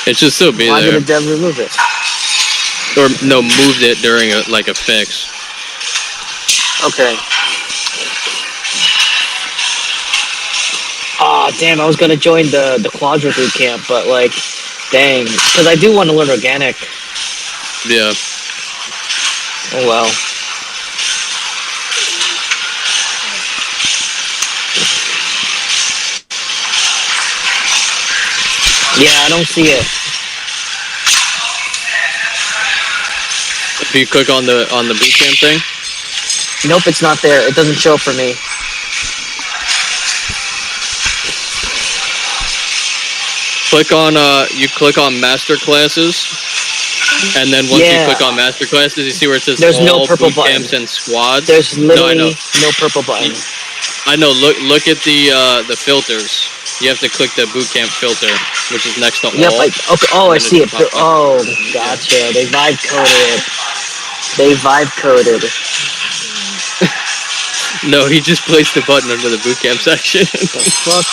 It should still be Why there. did the dev remove it? Or no, moved it during a fix. Okay. Ah, damn! I was gonna join the Quadra boot camp, but like, dang, because I do want to learn organic. Yeah. Oh well. Yeah, I don't see it. If you click on the boot camp thing. Nope, it's not there. It doesn't show up for me. You click on master classes, and then once you click on master classes, you see where it says there's all no purple boot button. camps and squads. There's literally no purple button. I know. Look at the filters. You have to click the boot camp filter, which is next to all. Yep. Okay. Oh, I see it. pop up. Oh, gotcha. They vibe coded. No, he just placed the button under the boot camp section. The fuck?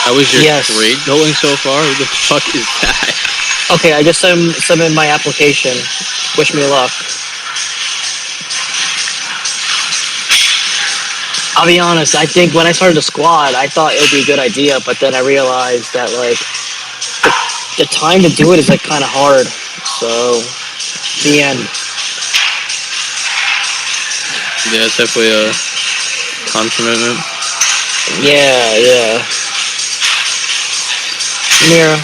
How was your trade going so far? Who the fuck is that? Okay, I just submitted my application. Wish me luck. I'll be honest, I think when I started the squad, I thought it would be a good idea, but then I realized that, like, the time to do it is, like, kind of hard. So, the end. Yeah, it's definitely a time commitment. Yeah. Mira.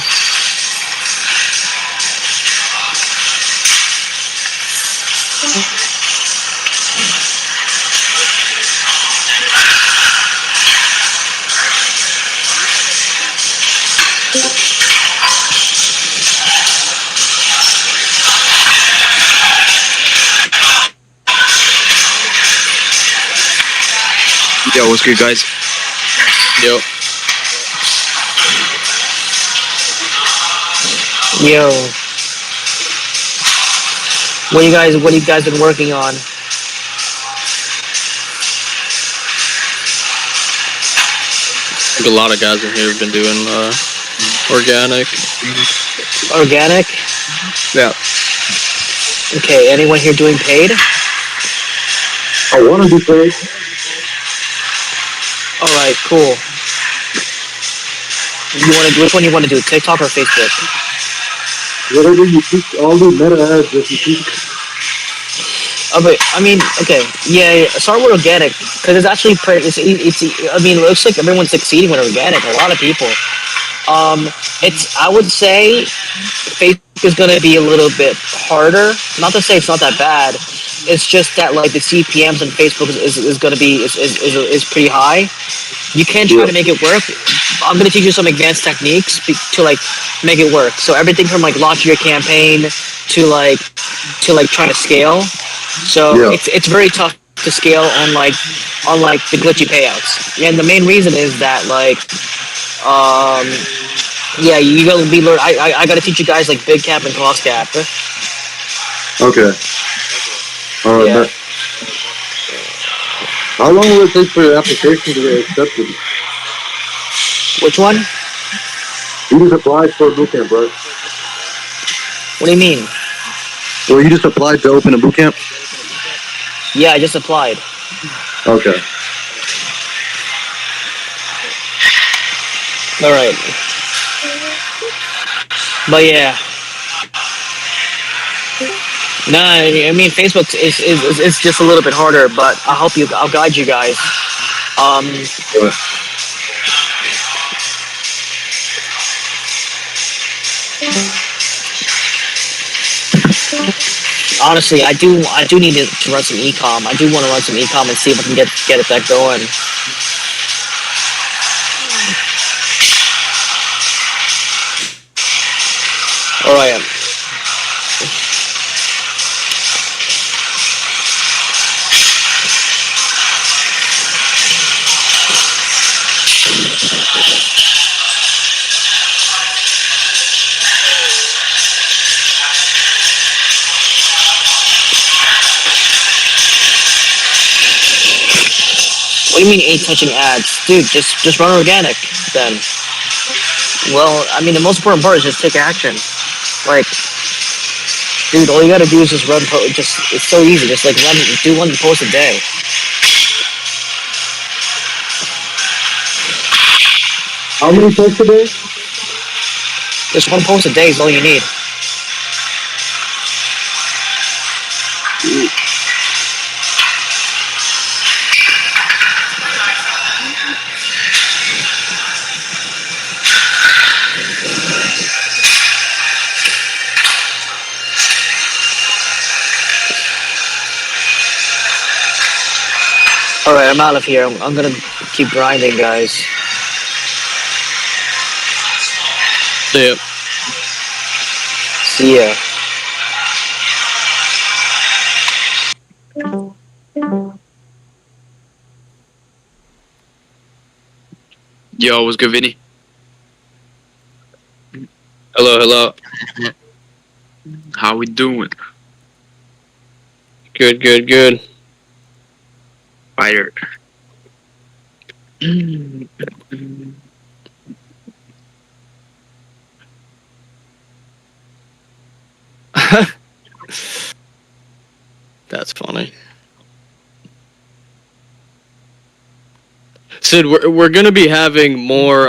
Yo, what's good, guys? Yo. What you guys been working on? I think a lot of guys in here have been doing organic. Organic? Yeah. Okay, anyone here doing paid? I want to do paid. Alright, cool. Which one you want to do, TikTok or Facebook? whatever you teach, all the meta ads that you teach. Okay, I mean, okay, yeah, start with organic because it's actually it's. I mean, it looks like everyone's succeeding with organic. A lot of people. It's. I would say Facebook is gonna be a little bit harder. Not to say it's not that bad. It's just that like the CPMS on Facebook is gonna be is pretty high. You can try Yeah. to make it work. I'm gonna teach you some advanced techniques to like make it work. So everything from like launching your campaign to like trying to scale. So Yeah. it's very tough to scale on like the glitchy payouts. And the main reason is that like um yeah, you gotta be learn. I gotta teach you guys like big cap and cost cap. Okay. All right. Yeah. But how long will it take for your application to get accepted? Which one? You just applied for a bootcamp, right? What do you mean? Well, you just applied to open a boot camp? Yeah, I just applied. Okay. All right. But yeah. No, I mean Facebook is just a little bit harder, but I'll help you. I'll guide you guys. Um, Yeah. honestly, I do need to run some ecom. I do want to run some ecom and see if I can get it that going. All right. What do you mean ain't touching ads, dude? Just run organic then. Well, I mean the most important part is just take action. Like, dude, all you gotta do is just run. Just it's so easy. Just like run, do one post a day. How many posts a day? Just one post a day is all you need. All right, I'm out of here. I'm gonna keep grinding, guys. Yeah. See ya. Yo, what's good, Vinny? Hello, hello. How we doing? Good, good, good. Fire. That's funny. Sid, we're gonna be having more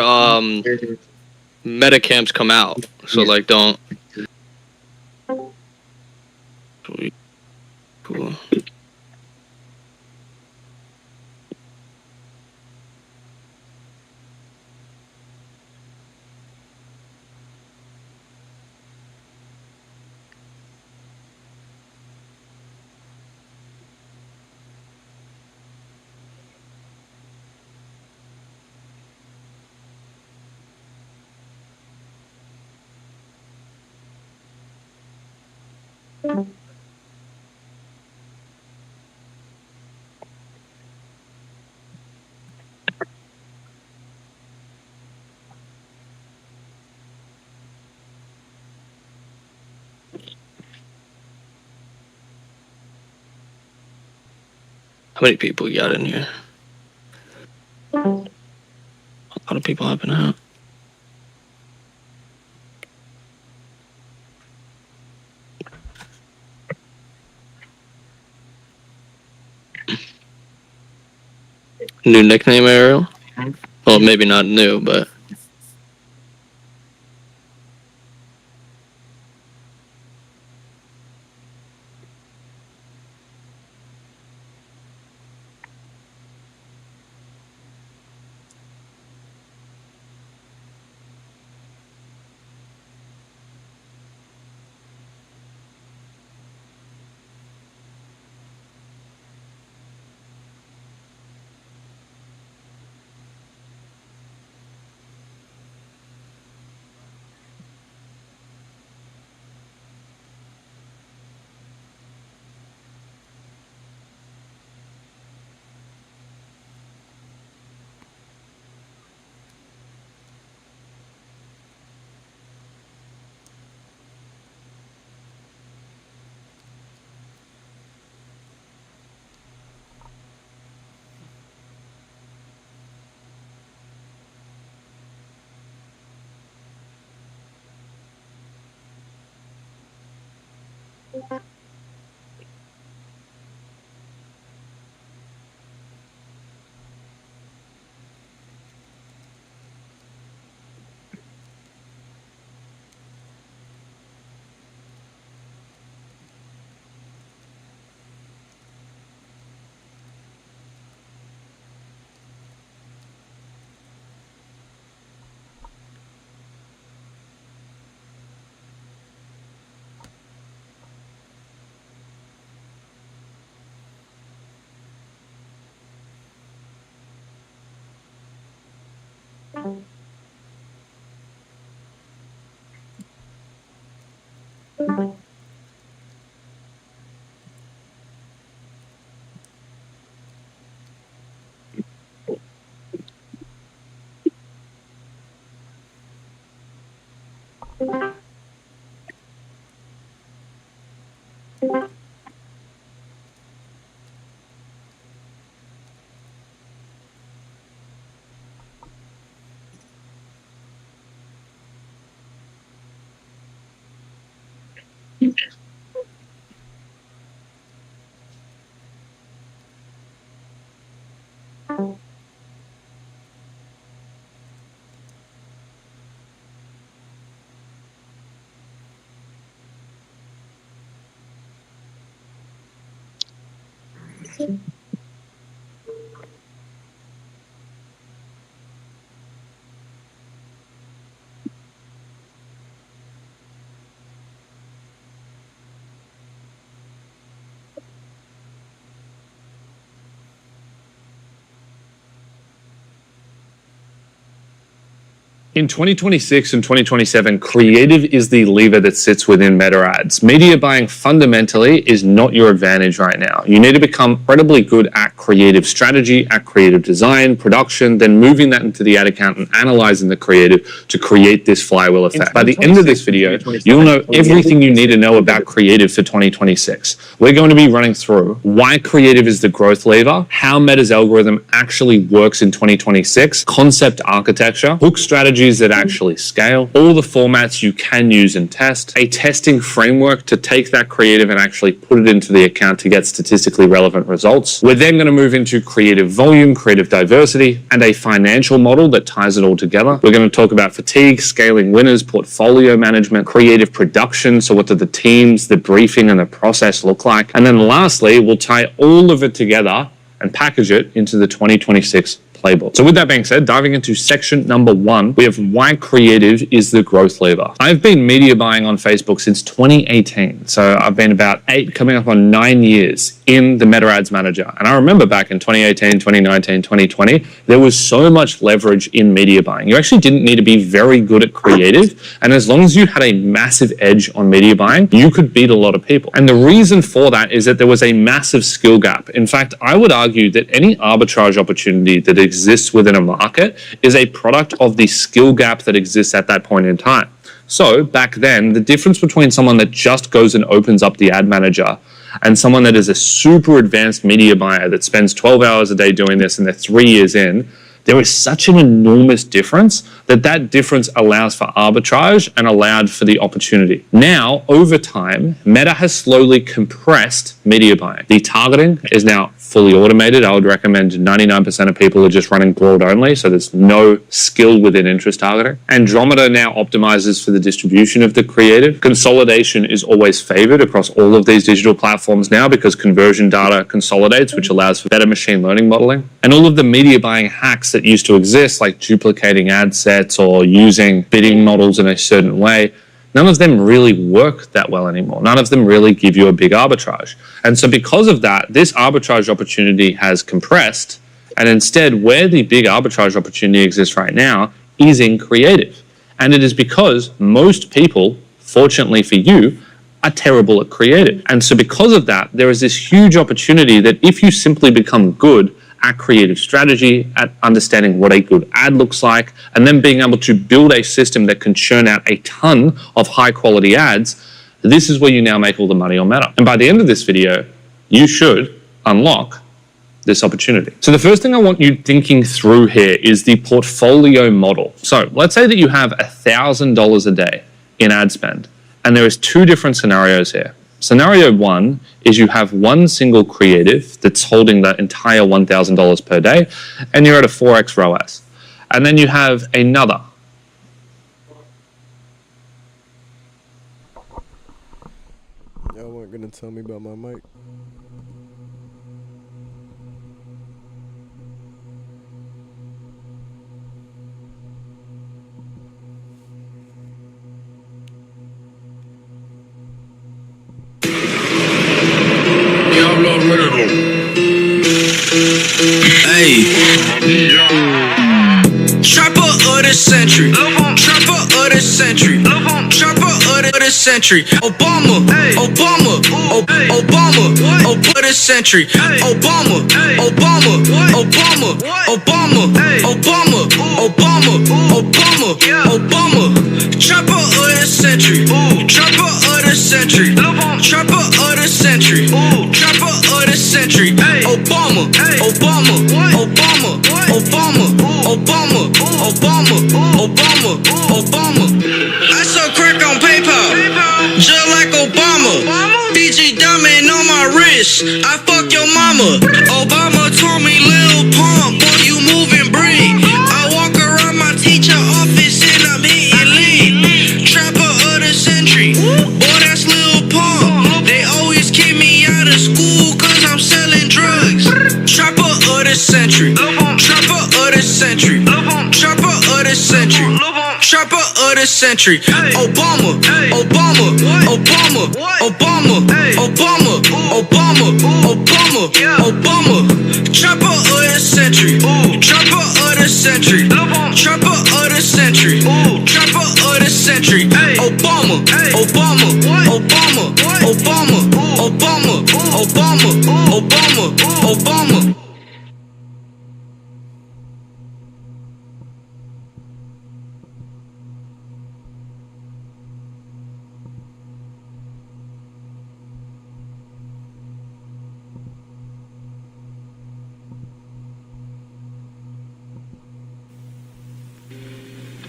meta camps come out, so like don't. Sweet. Cool. How many people you got in here? A lot of people hopping out. New nickname, Ariel? Well, maybe not new, but In 2026 and 2027, creative is the lever that sits within Meta Ads. Media buying fundamentally is not your advantage right now. You need to become incredibly good at creative strategy, at creative design, production, then moving that into the ad account and analyzing the creative to create this flywheel effect. By the end of this video, you'll know everything you need to know about creative for 2026. We're going to be running through why creative is the growth lever, how Meta's algorithm actually works in 2026, concept architecture, hook strategy that actually scale, all the formats you can use and test, a testing framework to take that creative and actually put it into the account to get statistically relevant results. We're then going to move into creative volume, creative diversity, and a financial model that ties it all together. We're going to talk about fatigue, scaling winners, portfolio management, creative production. So what do the teams, the briefing, and the process look like? And then lastly, we'll tie all of it together and package it into the 2026 playbook. So with that being said, diving into section number 1, we have why creative is the growth lever. I've been media buying on Facebook since 2018. So I've been about 8, coming up on 9 years in the Meta Ads Manager. And I remember back in 2018, 2019, 2020, there was so much leverage in media buying. You actually didn't need to be very good at creative. And as long as you had a massive edge on media buying, you could beat a lot of people. And the reason for that is that there was a massive skill gap. In fact, I would argue that any arbitrage opportunity that exists within a market is a product of the skill gap that exists at that point in time. So back then, the difference between someone that just goes and opens up the ad manager and someone that is a super advanced media buyer that spends 12 hours a day doing this and they're 3 years in, there is such an enormous difference that difference allows for arbitrage and allowed for the opportunity. Now, over time, Meta has slowly compressed media buying. The targeting is now fully automated. I would recommend 99% of people are just running broad only, so there's no skill within interest targeting. Andromeda now optimizes for the distribution of the creative. Consolidation is always favored across all of these digital platforms now because conversion data consolidates, which allows for better machine learning modeling. And all of the media buying hacks that used to exist, like duplicating ad sets or using bidding models in a certain way, none of them really work that well anymore. None of them really give you a big arbitrage. And so because of that, this arbitrage opportunity has compressed, and instead where the big arbitrage opportunity exists right now is in creative. And it is because most people, fortunately for you, are terrible at creative. And so because of that, there is this huge opportunity that if you simply become good at creative strategy, at understanding what a good ad looks like, and then being able to build a system that can churn out a ton of high quality ads, this is where you now make all the money on Meta. And by the end of this video, you should unlock this opportunity. So the first thing I want you thinking through here is the portfolio model. So let's say that you have $1,000 a day in ad spend, and there is 2 different scenarios here. Scenario 1 is you have one single creative that's holding that entire $1,000 per day, and you're at a 4x ROAS. And then you have another. Y'all weren't gonna tell me about my mic. Hey. Chopper of the century. Chopper of the century. Chopper of the century. Obama. Obama. Obama. Of the century. Obama. Obama. Obama. Obama. Obama. Obama. Obama. Obama. Chopper of the century. Chopper of the century. Chopper of the century. Chopper of the century. Obama. Obama. Obama. Obama. Obama. Obama. Obama. Obama. I saw crack on PayPal, just like Obama. BG diamond on my wrist. I fuck your mama. Obama told me, Lil Pump, boy, you moving breed. I walk around my teacher office and I'm hitting lead. Trapper of the century, boy, that's Lil Pump. They always kick me out of school cause I'm selling drugs. Trapper of the century, trapper of the century, trapper of the century, trapper of the century. Obama, Obama, Obama, Obama, Obama, Obama, Obama, Obama. Trapper of the century, trapper of the century, trapper of the century, trapper of the century. Obama, Obama, Obama, Obama, Obama, Obama, Obama, Obama.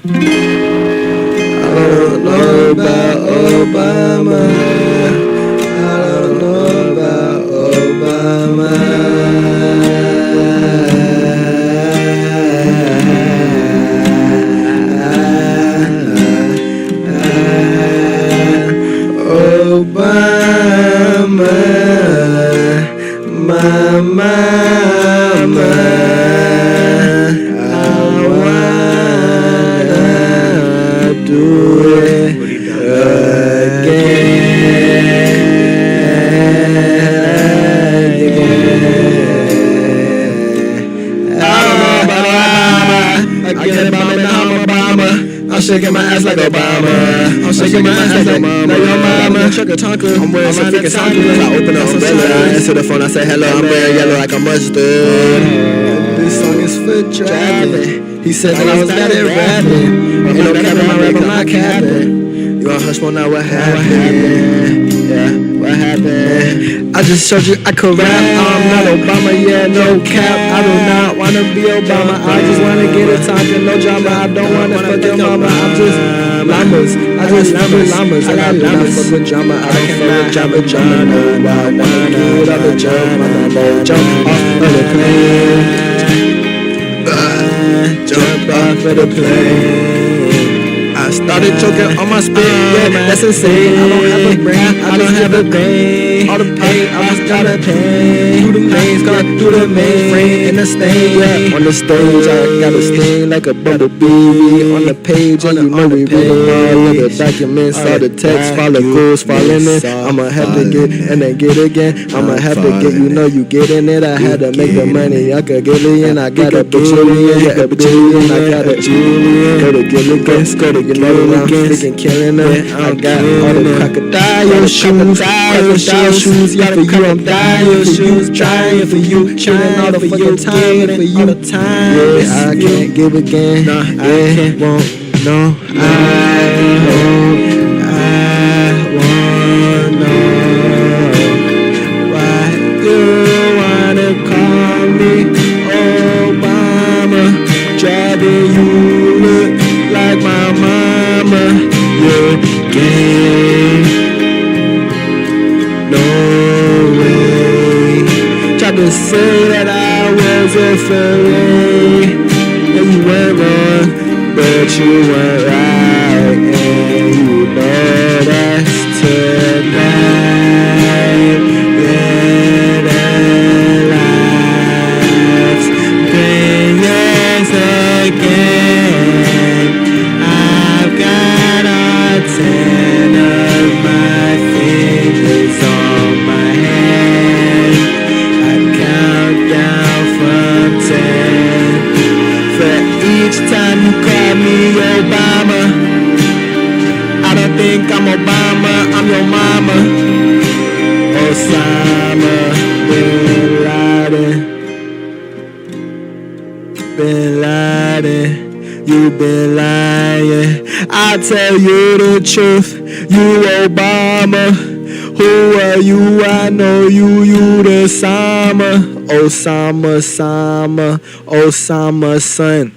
I don't know about Obama. I don't know about Obama. Obama, my mama. I wanna do it again. I don't know about Obama. I get it, Obama, now I'm Obama. I'm shaking my ass like Obama. I'm shaking my ass like Obama. Like your mama. I'm wearing some freaking sunglasses. I open up umbrella. I answer the phone. I say hello. I'm wearing yellow like a mustard. This song is for driving. He said that I was bad at rapping. Ain't no cap in my rap, I'm not capping. You on hush mode now, what happened? Yeah, what happened? I just showed you I could rap. I'm not Obama, yeah, no cap. I do not wanna be Obama. I just wanna get it talking, no drama. I don't wanna fuck your mama. I'm just llamas. I just llamas. I got llamas. Fuck with drama. I don't fuck with drama. Drama, no. I wanna get all the drama. No, jump off of the plane. Jump off of the plane. I started choking on my spit, yeah, that's insane. I don't have a brain, I don't have a brain. All the pay, I just gotta pay. Through the mains, got through the mainframe. In the stain, yeah, on the stage, I got a sting like a bumblebee. On the page, and you know we read them all of the documents, all the text, follicles falling in. I'ma have to get, and then get again. I'ma have to get, you know you getting it. I had to make the money, I could get it in. I got a bajillion, yeah, a bajillion. I got a Julian, go to Gilligan, go to you know I'm freaking killing it. I got all the crocodile shoes, yeah, for you I'm dying for you, trying for you, killing all the fucking time for you, all the time. Yeah, I can't give again, no, I won't, no, I won't know why you wanna call me Obama, driving you look like my mama, your game. referee. And you weren't wrong, but you weren't right. And you know that's tonight. Then life's been yours again. I've got all 10 of my fingers on my hand. I count down from 10. For each time you call me Obama, I don't think I'm Obama, I'm your mama. Osama Bin Laden. Bin Laden, you been lying. I'll tell you the truth, you Obama. Who are you? I know you the Osama son.